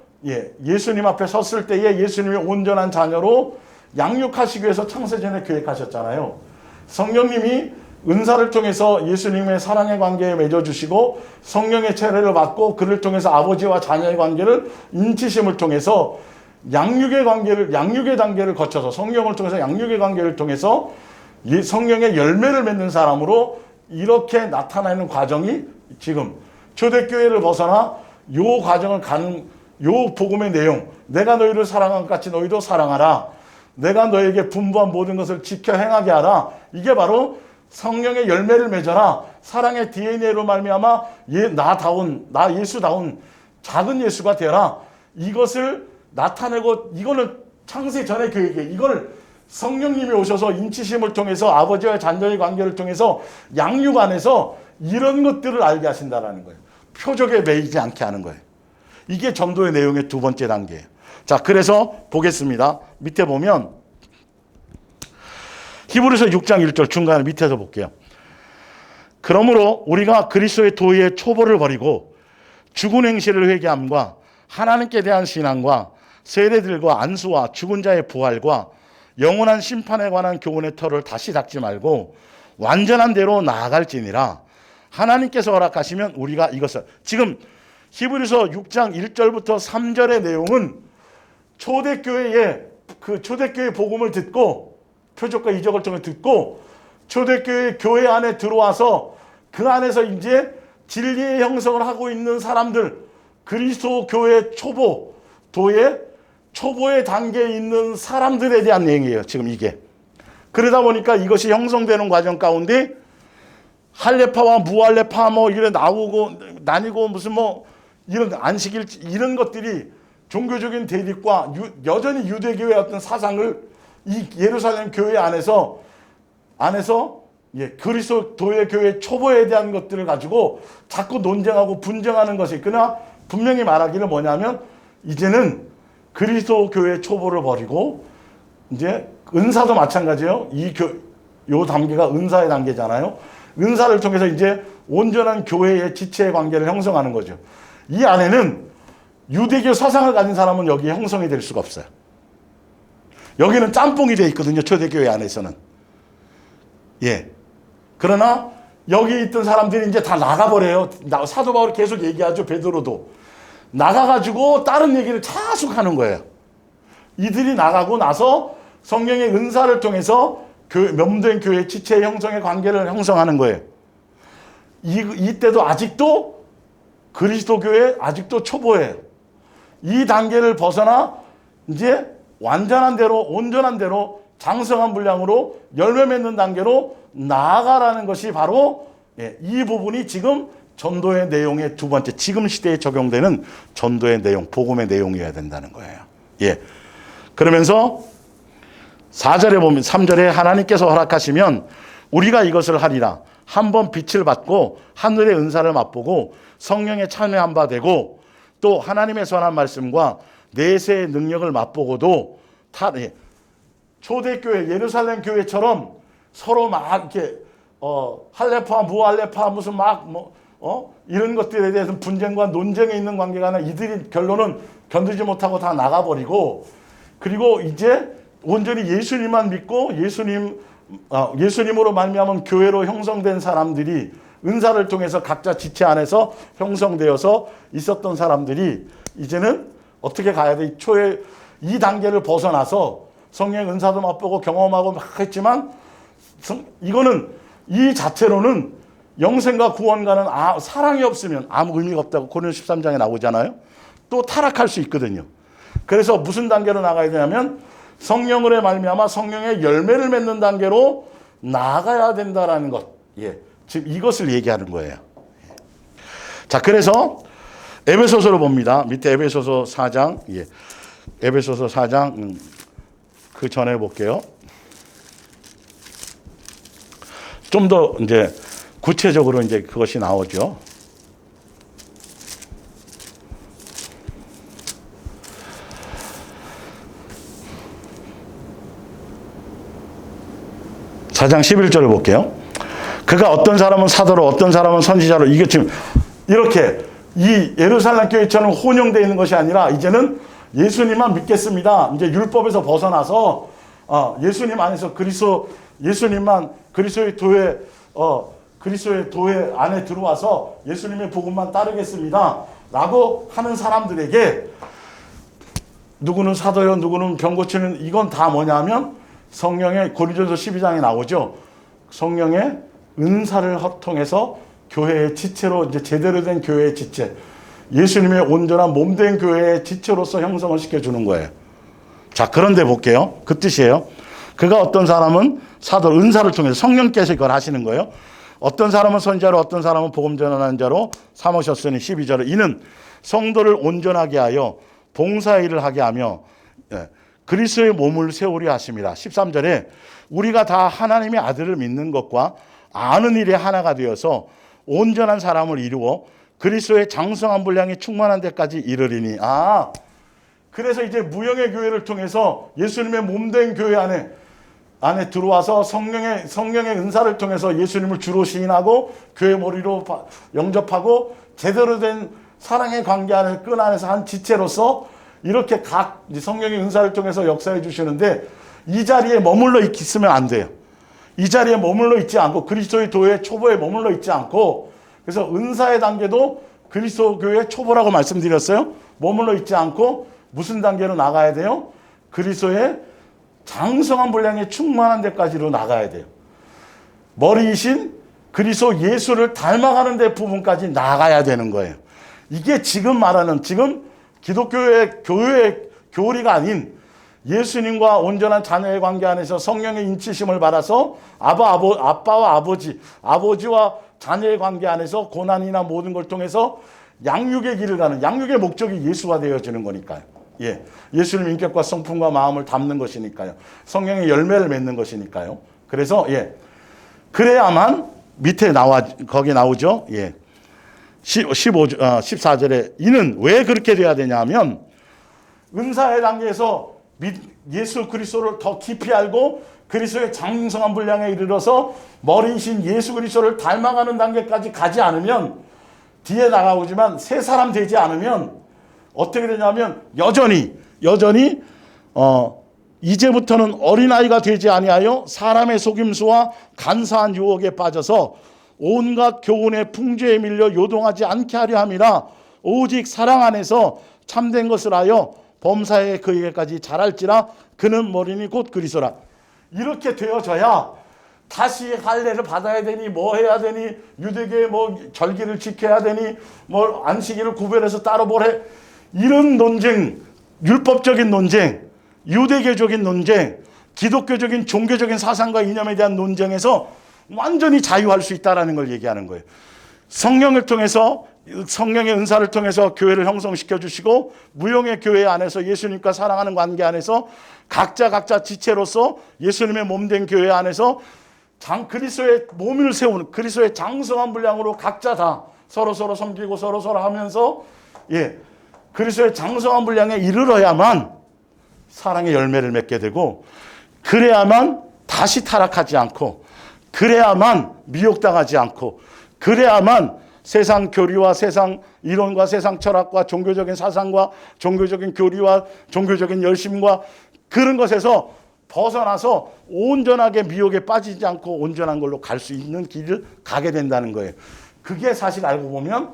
Speaker 1: 예수님 앞에 섰을 때에 예수님의 온전한 자녀로 양육하시기 위해서 창세전에 계획하셨잖아요. 성령님이 은사를 통해서 예수님의 사랑의 관계에 맺어주시고 성령의 세례를 받고 그를 통해서 아버지와 자녀의 관계를 인치심을 통해서 양육의 단계를 거쳐서 성령을 통해서 양육의 관계를 통해서 성령의 열매를 맺는 사람으로 이렇게 나타나는 과정이 지금 초대교회를 벗어나 요 과정을 가는 요 복음의 내용, 내가 너희를 사랑한 것 같이 너희도 사랑하라, 내가 너에게 분부한 모든 것을 지켜 행하게 하라, 이게 바로 성령의 열매를 맺어라, 사랑의 DNA로 말미암아 나 예수다운 작은 예수가 되라, 이것을 나타내고, 이거는 창세 전의 교회에 이걸 성령님이 오셔서 인치심을 통해서 아버지와 자녀의 관계를 통해서 양육 안에서 이런 것들을 알게 하신다라는 거예요. 표적에 매이지 않게 하는 거예요. 이게 전도의 내용의 두 번째 단계예요. 자, 그래서 보겠습니다. 밑에 보면 히브리서 6장 1절 중간에 밑에서 볼게요. 그러므로 우리가 그리스도의 도의의 초보를 버리고 죽은 행실을 회개함과 하나님께 대한 신앙과 세례들과 안수와 죽은 자의 부활과 영원한 심판에 관한 교훈의 털을 다시 닦지 말고 완전한 대로 나아갈지니라. 하나님께서 허락하시면 우리가 이것을, 지금 히브리서 6장 1절부터 3절의 내용은 초대교회의 그 초대교회 복음을 듣고 표적과 이적을 통해 듣고 초대교회 교회 안에 들어와서 그 안에서 이제 진리의 형성을 하고 있는 사람들, 그리스도 교회 초보의 단계에 있는 사람들에 대한 내용이에요. 지금 이게. 그러다 보니까 이것이 형성되는 과정 가운데 할례파와 무할례파 뭐 이런 나뉘고 무슨 뭐 이런 안식일 이런 것들이 종교적인 대립과 여전히 유대교의 어떤 사상을 이 예루살렘 교회 안에서 그리스도의 교회 초보에 대한 것들을 가지고 자꾸 논쟁하고 분쟁하는 것이, 그러나 분명히 말하기를 뭐냐면 이제는 그리스도 교회 초보를 버리고 이제 은사도 마찬가지예요. 요 단계가 은사의 단계잖아요. 은사를 통해서 이제 온전한 교회의 지체의 관계를 형성하는 거죠. 이 안에는 유대교 사상을 가진 사람은 여기에 형성이 될 수가 없어요. 여기는 짬뽕이 되어 있거든요. 초대교회 안에서는. 예. 그러나 여기 있던 사람들이 이제 다 나가버려요. 사도 바울이 계속 얘기하죠. 베드로도. 나가가지고 다른 얘기를 계속 하는 거예요. 이들이 나가고 나서 성령의 은사를 통해서 명된 교회 지체의 형성의 관계를 형성하는 거예요. 이때도 아직도 그리스도 교회 아직도 초보예요. 이 단계를 벗어나 이제 온전한 대로 장성한 분량으로 열매 맺는 단계로 나아가라는 것이 바로 이 부분이 지금 전도의 내용의 두 번째, 지금 시대에 적용되는 전도의 내용, 복음의 내용이어야 된다는 거예요. 예. 그러면서 4절에 보면 3절에 하나님께서 허락하시면 우리가 이것을 하리라. 한번 빛을 받고 하늘의 은사를 맛보고 성령에 참여한 바 되고 또 하나님의 선한 말씀과 내세의 능력을 맛보고도 초대교회 예루살렘 교회처럼 서로 막 이렇게 할례파 무할례파 무슨 이런 것들에 대해서 분쟁과 논쟁에 있는 관계가 아니라 이들이 결론은 견디지 못하고 다 나가버리고, 그리고 이제 온전히 예수님만 믿고 예수님으로 말미암은 교회로 형성된 사람들이 은사를 통해서 각자 지체 안에서 형성되어서 있었던 사람들이 이제는 어떻게 가야 돼? 이 단계를 벗어나서 성령의 은사도 맛보고 경험하고 막 했지만 이거는 이 자체로는 영생과 구원과는 사랑이 없으면 아무 의미가 없다고 고린도서 13장에 나오잖아요. 또 타락할 수 있거든요. 그래서 무슨 단계로 나가야 되냐면 성령으로 말미암아 성령의 열매를 맺는 단계로 나아가야 된다라는 것. 예. 지금 이것을 얘기하는 거예요. 자, 그래서 에베소서로 봅니다. 밑에 에베소서 4장. 예. 에베소서 4장 그 전에 볼게요. 좀 더 이제 구체적으로 이제 그것이 나오죠. 사장 11절을 볼게요. 그가 어떤 사람은 사도로 어떤 사람은 선지자로, 이게 지금 이렇게 이 예루살렘 교회처럼 혼용되어 있는 것이 아니라 이제는 예수님만 믿겠습니다. 이제 율법에서 벗어나서 예수님 안에서 예수님만 그리스도의 도에 그리스도의 교회 안에 들어와서 예수님의 복음만 따르겠습니다 라고 하는 사람들에게 누구는 사도요, 누구는 병 고치는, 이건 다 뭐냐면 성령의, 고린도서 12장에 나오죠. 성령의 은사를 통해서 교회의 지체로, 이제 제대로 된 교회의 지체, 예수님의 온전한 몸된 교회의 지체로서 형성을 시켜주는 거예요. 자, 그런데 볼게요. 그 뜻이에요. 그가 어떤 사람은 사도, 은사를 통해서 성령께서 이걸 하시는 거예요. 어떤 사람은 선지자로, 어떤 사람은 복음 전하는 자로 삼으셨으니, 12절에 이는 성도를 온전하게 하여 봉사일을 하게 하며 그리스도의 몸을 세우려 하심이라. 13절에 우리가 다 하나님의 아들을 믿는 것과 아는 일에 하나가 되어서 온전한 사람을 이루어 그리스도의 장성한 분량이 충만한 데까지 이르리니. 그래서 이제 무형의 교회를 통해서 예수님의 몸된 교회 안에 들어와서 성령의 은사를 통해서 예수님을 주로 시인하고 교회 머리로 영접하고 제대로 된 사랑의 관계 안에서, 끈 안에서 한 지체로서 이렇게 각 성령의 은사를 통해서 역사해 주시는데, 이 자리에 머물러 있으면 안 돼요. 이 자리에 머물러 있지 않고, 그리스도의 도의 초보에 머물러 있지 않고, 그래서 은사의 단계도 그리스도 교회의 초보라고 말씀드렸어요. 머물러 있지 않고 무슨 단계로 나가야 돼요? 그리스도의 장성한 분량이 충만한 데까지로 나가야 돼요. 머리이신 그리스도 예수를 닮아가는 데 부분까지 나가야 되는 거예요. 이게 지금 말하는, 지금 기독교의 교리가 아닌 예수님과 온전한 자녀의 관계 안에서 성령의 인치심을 받아서 아빠와 아버지와 자녀의 관계 안에서 고난이나 모든 걸 통해서 양육의 길을 가는, 양육의 목적이 예수가 되어지는 거니까요. 예수님 인격과 성품과 마음을 담는 것이니까요. 성령의 열매를 맺는 것이니까요. 그래서 그래야만 밑에 거기 나오죠. 14절에 이는 왜 그렇게 돼야 되냐 하면, 은사의 단계에서 예수 그리스도를 더 깊이 알고 그리스도의 장성한 분량에 이르러서 머리이신 예수 그리스도를 닮아가는 단계까지 가지 않으면, 뒤에 나가오지만 새 사람 되지 않으면 어떻게 되냐면, 여전히 이제부터는 어린아이가 되지 아니하여 사람의 속임수와 간사한 유혹에 빠져서 온갖 교훈의 풍조에 밀려 요동하지 않게 하려 함이라. 오직 사랑 안에서 참된 것을 하여 범사에 그에게까지 자랄지라. 그는 머리니 곧 그리스도라. 이렇게 되어져야 다시 할례를 받아야 되니, 뭐 해야 되니, 유대교의 뭐 절기를 지켜야 되니, 뭐 안식일을 구별해서 따로 뭐래, 이런 논쟁, 율법적인 논쟁, 유대교적인 논쟁, 기독교적인 종교적인 사상과 이념에 대한 논쟁에서 완전히 자유할 수 있다는 걸 얘기하는 거예요. 성령을 통해서, 성령의 은사를 통해서 교회를 형성시켜 주시고, 무형의 교회 안에서 예수님과 사랑하는 관계 안에서 각자 지체로서 예수님의 몸된 교회 안에서 그리스도의 몸을 세우는, 그리스도의 장성한 분량으로 각자 다 서로 섬기고 서로 하면서 그리스도의 장성한 분량에 이르러야만 사랑의 열매를 맺게 되고, 그래야만 다시 타락하지 않고, 그래야만 미혹당하지 않고, 그래야만 세상 교리와 세상 이론과 세상 철학과 종교적인 사상과 종교적인 교리와 종교적인 열심과 그런 것에서 벗어나서 온전하게 미혹에 빠지지 않고 온전한 걸로 갈 수 있는 길을 가게 된다는 거예요. 그게 사실 알고 보면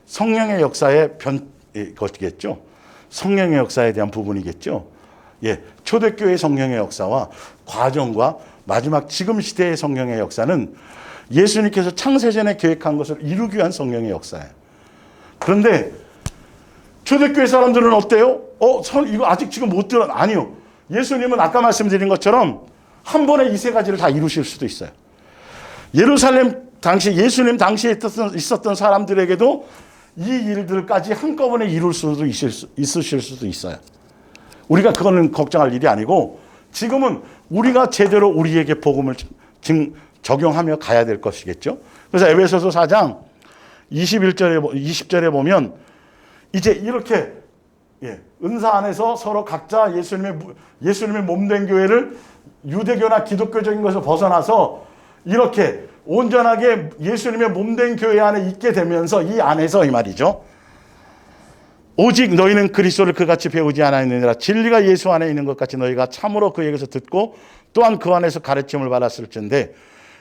Speaker 1: 성령의 역사의 것이겠죠. 성령의 역사에 대한 부분이겠죠. 초대교회 성령의 역사와 과정과 마지막 지금 시대의 성령의 역사는 예수님께서 창세전에 계획한 것을 이루기 위한 성령의 역사예요. 그런데 초대교회 사람들은 어때요? 이거 아직 지금 못 들어. 아니요. 예수님은 아까 말씀드린 것처럼 한 번에 이 세 가지를 다 이루실 수도 있어요. 예루살렘 당시, 예수님 당시에 있었던 사람들에게도 이 일들까지 한꺼번에 이룰 수도 있으실 수도 있어요. 우리가 그거는 걱정할 일이 아니고, 지금은 우리가 제대로 우리에게 복음을 적용하며 가야 될 것이겠죠. 그래서 에베소서 4장 20절에 보면 이제 이렇게 은사 안에서 서로 각자 예수님의 몸된 교회를 유대교나 기독교적인 것을 벗어나서 이렇게 온전하게 예수님의 몸된 교회 안에 있게 되면서, 이 안에서 이 말이죠. 오직 너희는 그리스도를 그같이 배우지 않았느니라. 진리가 예수 안에 있는 것 같이 너희가 참으로 그에게서 듣고 또한 그 안에서 가르침을 받았을진데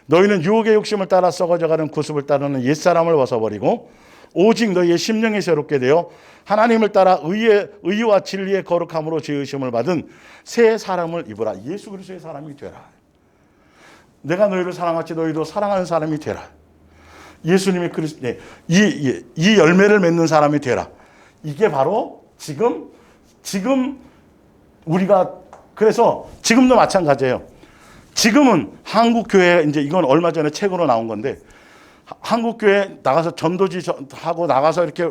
Speaker 1: 너희는 유혹의 욕심을 따라 썩어져가는 구습을 따르는 옛사람을 벗어버리고 오직 너희의 심령이 새롭게 되어 하나님을 따라 의와 진리의 거룩함으로 죄의심을 받은 새 사람을 입으라. 예수 그리스도의 사람이 되라. 내가 너희를 사랑하지 너희도 사랑하는 사람이 되라. 예수님이 이 열매를 맺는 사람이 되라. 이게 바로 지금 우리가 그래서 지금도 마찬가지예요. 지금은 한국 교회 이제 이건 얼마 전에 책으로 나온 건데 한국 교회 나가서 전도지 하고 나가서 이렇게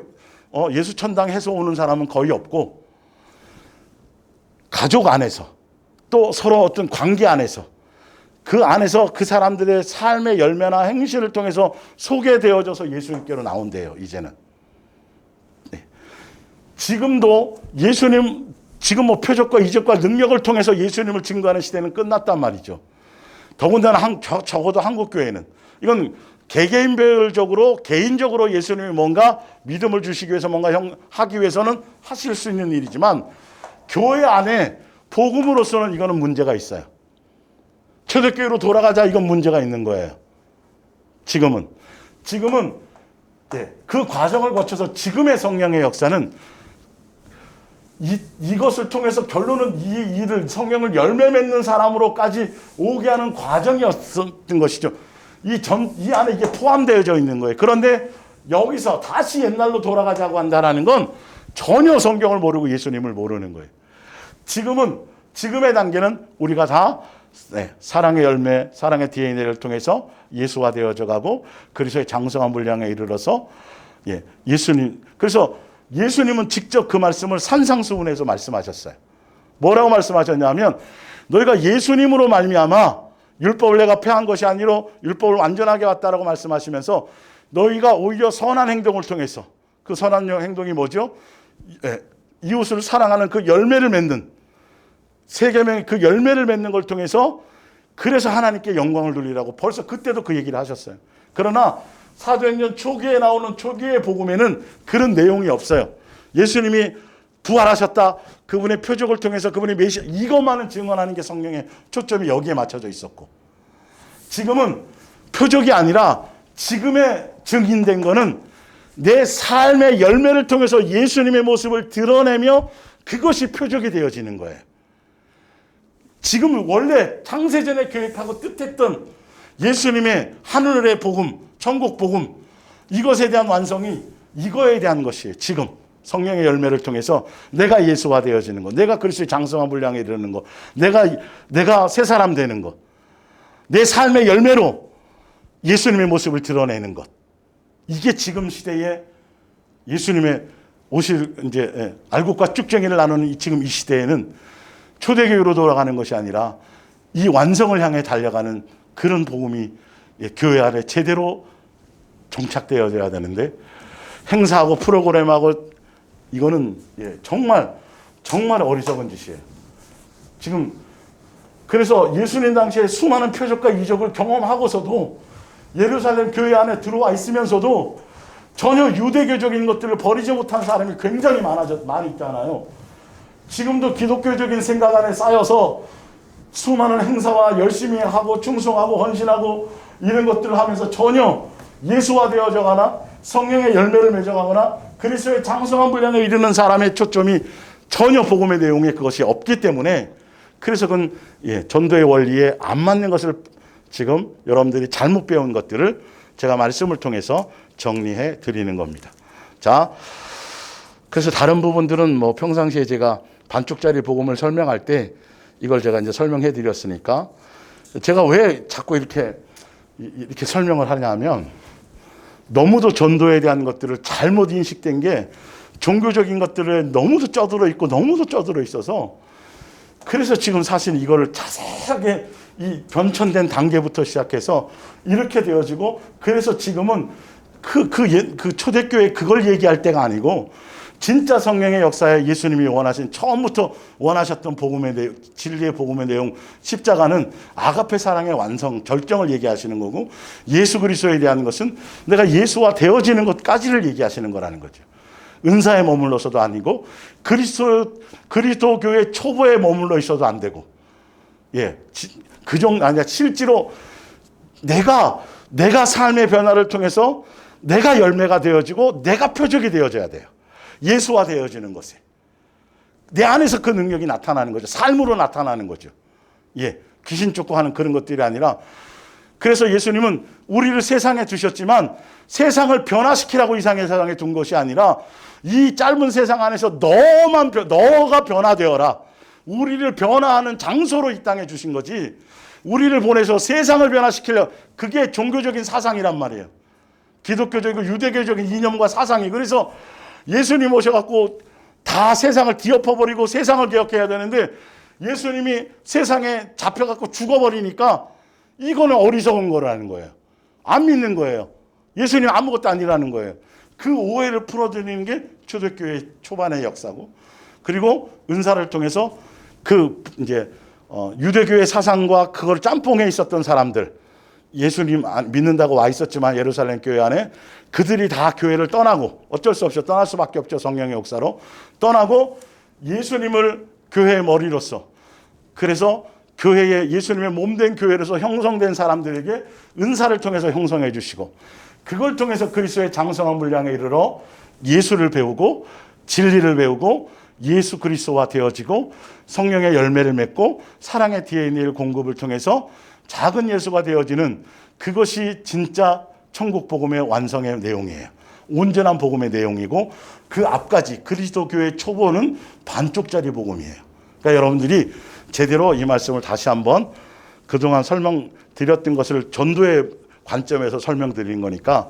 Speaker 1: 예수 천당해서 오는 사람은 거의 없고 가족 안에서 또 서로 어떤 관계 안에서 그 사람들의 삶의 열매나 행실을 통해서 소개되어져서 예수님께로 나온대요. 이제는. 네. 지금도 예수님 지금 뭐 표적과 이적과 능력을 통해서 예수님을 증거하는 시대는 끝났단 말이죠. 더군다나 적어도 한국 교회는 이건 개인적으로 예수님이 뭔가 믿음을 주시기 위해서 뭔가 하기 위해서는 하실 수 있는 일이지만 교회 안에 복음으로서는 이거는 문제가 있어요. 초대교회로 돌아가자 이건 문제가 있는 거예요. 지금은 그 과정을 거쳐서 지금의 성령의 역사는 이것을 통해서 결론은 이 일을 성령을 열매 맺는 사람으로까지 오게 하는 과정이었던 것이죠. 이 안에 이게 포함되어져 있는 거예요. 그런데 여기서 다시 옛날로 돌아가자고 한다라는 건 전혀 성경을 모르고 예수님을 모르는 거예요. 지금의 단계는 우리가 다 사랑의 열매, 사랑의 DNA를 통해서 예수화 되어져 가고 그리스도의 장성한 분량에 이르러서 그래서 예수님은 직접 그 말씀을 산상수훈에서 말씀하셨어요. 뭐라고 말씀하셨냐면 너희가 예수님으로 말미암아 율법을 내가 폐한 것이 아니라 율법을 완전하게 왔다라고 말씀하시면서 너희가 오히려 선한 행동을 통해서 그 선한 행동이 뭐죠? 이웃을 사랑하는 그 열매를 맺는 세계명의 그 열매를 맺는 걸 통해서 그래서 하나님께 영광을 돌리라고 벌써 그때도 그 얘기를 하셨어요. 그러나 사도행전 초기에 나오는 초기의 복음에는 그런 내용이 없어요. 예수님이 부활하셨다. 그분의 표적을 통해서 그분이 메시아 이것만은 증언하는 게 성령의 초점이 여기에 맞춰져 있었고 지금은 표적이 아니라 지금의 증인된 거는 내 삶의 열매를 통해서 예수님의 모습을 드러내며 그것이 표적이 되어지는 거예요. 지금은 원래 창세전에 계획하고 뜻했던 예수님의 하늘의 복음, 천국 복음 이것에 대한 완성이 이거에 대한 것이에요. 지금 성령의 열매를 통해서 내가 예수화 되어지는 것, 내가 그리스도의 장성한 분량에 이르는 것, 내가 새 사람 되는 것, 내 삶의 열매로 예수님의 모습을 드러내는 것. 이게 지금 시대에 예수님의 오실 이제 알곡과 쭉정이를 나누는 지금 이 시대에는 초대교회로 돌아가는 것이 아니라 이 완성을 향해 달려가는 그런 복음이 교회 안에 제대로 정착되어져야 되는데 행사하고 프로그램하고 이거는 정말 어리석은 짓이에요. 지금 그래서 예수님 당시에 수많은 표적과 이적을 경험하고서도 예루살렘 교회 안에 들어와 있으면서도 전혀 유대교적인 것들을 버리지 못한 사람이 굉장히 많이 있잖아요. 지금도 기독교적인 생각 안에 쌓여서 수많은 행사와 열심히 하고 충성하고 헌신하고 이런 것들을 하면서 전혀 예수화되어져가나 성령의 열매를 맺어가거나 그리스도의 장성한 분량에 이르는 사람의 초점이 전혀 복음의 내용에 그것이 없기 때문에 그래서 그건 전도의 원리에 안 맞는 것을 지금 여러분들이 잘못 배운 것들을 제가 말씀을 통해서 정리해 드리는 겁니다. 자, 그래서 다른 부분들은 뭐 평상시에 제가 반쪽짜리 복음을 설명할 때 이걸 제가 이제 설명해 드렸으니까 제가 왜 자꾸 이렇게 설명을 하냐면 너무도 전도에 대한 것들을 잘못 인식된 게 종교적인 것들에 너무도 쩌들어 있고 너무도 쩌들어 있어서 그래서 지금 사실 이거를 자세하게 이 변천된 단계부터 시작해서 이렇게 되어지고 그래서 지금은 그 초대교회 그걸 얘기할 때가 아니고 진짜 성령의 역사에 예수님이 원하신 처음부터 원하셨던 복음의 내용, 진리의 복음의 내용 십자가는 아가페 사랑의 완성, 결정을 얘기하시는 거고 예수 그리스도에 대한 것은 내가 예수와 되어지는 것까지를 얘기하시는 거라는 거죠. 은사에 머물러서도 아니고 그리스도 교회 초보에 머물러 있어도 안 되고 그 정도 아니라 실제로 내가 삶의 변화를 통해서 내가 열매가 되어지고 내가 표적이 되어져야 돼요. 예수화 되어지는 것에. 내 안에서 그 능력이 나타나는 거죠. 삶으로 나타나는 거죠. 예, 귀신 쫓고 하는 그런 것들이 아니라, 그래서 예수님은 우리를 세상에 두셨지만 세상을 변화시키라고 이 세상에 둔 것이 아니라 이 짧은 세상 안에서 너가 변화되어라. 우리를 변화하는 장소로 이 땅에 주신 거지, 우리를 보내서 세상을 변화시키려. 그게 종교적인 사상이란 말이에요. 기독교적이고 유대교적인 이념과 사상이. 그래서 예수님 오셔갖고 다 세상을 뒤엎어버리고 세상을 개혁해야 되는데 예수님이 세상에 잡혀갖고 죽어버리니까 이거는 어리석은 거라는 거예요. 안 믿는 거예요. 예수님 아무것도 아니라는 거예요. 그 오해를 풀어드리는 게 초대교회 초반의 역사고, 그리고 은사를 통해서 그 이제 유대교의 사상과 그걸 짬뽕해 있었던 사람들, 예수님 믿는다고 와 있었지만 예루살렘 교회 안에, 그들이 다 교회를 떠나고, 어쩔 수 없이 떠날 수밖에 없죠. 성령의 역사로 떠나고 예수님을 교회의 머리로서, 그래서 교회에 예수님의 몸된 교회로서 형성된 사람들에게 은사를 통해서 형성해 주시고, 그걸 통해서 그리스도의 장성한 분량에 이르러 예수를 배우고 진리를 배우고 예수 그리스도와 되어지고 성령의 열매를 맺고 사랑의 DNA를 공급을 통해서 작은 예수가 되어지는, 그것이 진짜 천국 복음의 완성의 내용이에요. 온전한 복음의 내용이고, 그 앞까지 그리스도 교회 초보는 반쪽짜리 복음이에요. 그러니까 여러분들이 제대로 이 말씀을 다시 한번, 그동안 설명드렸던 것을 전도의 관점에서 설명드린 거니까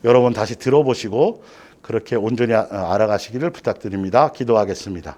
Speaker 1: 여러분 다시 들어보시고 그렇게 온전히 알아가시기를 부탁드립니다. 기도하겠습니다.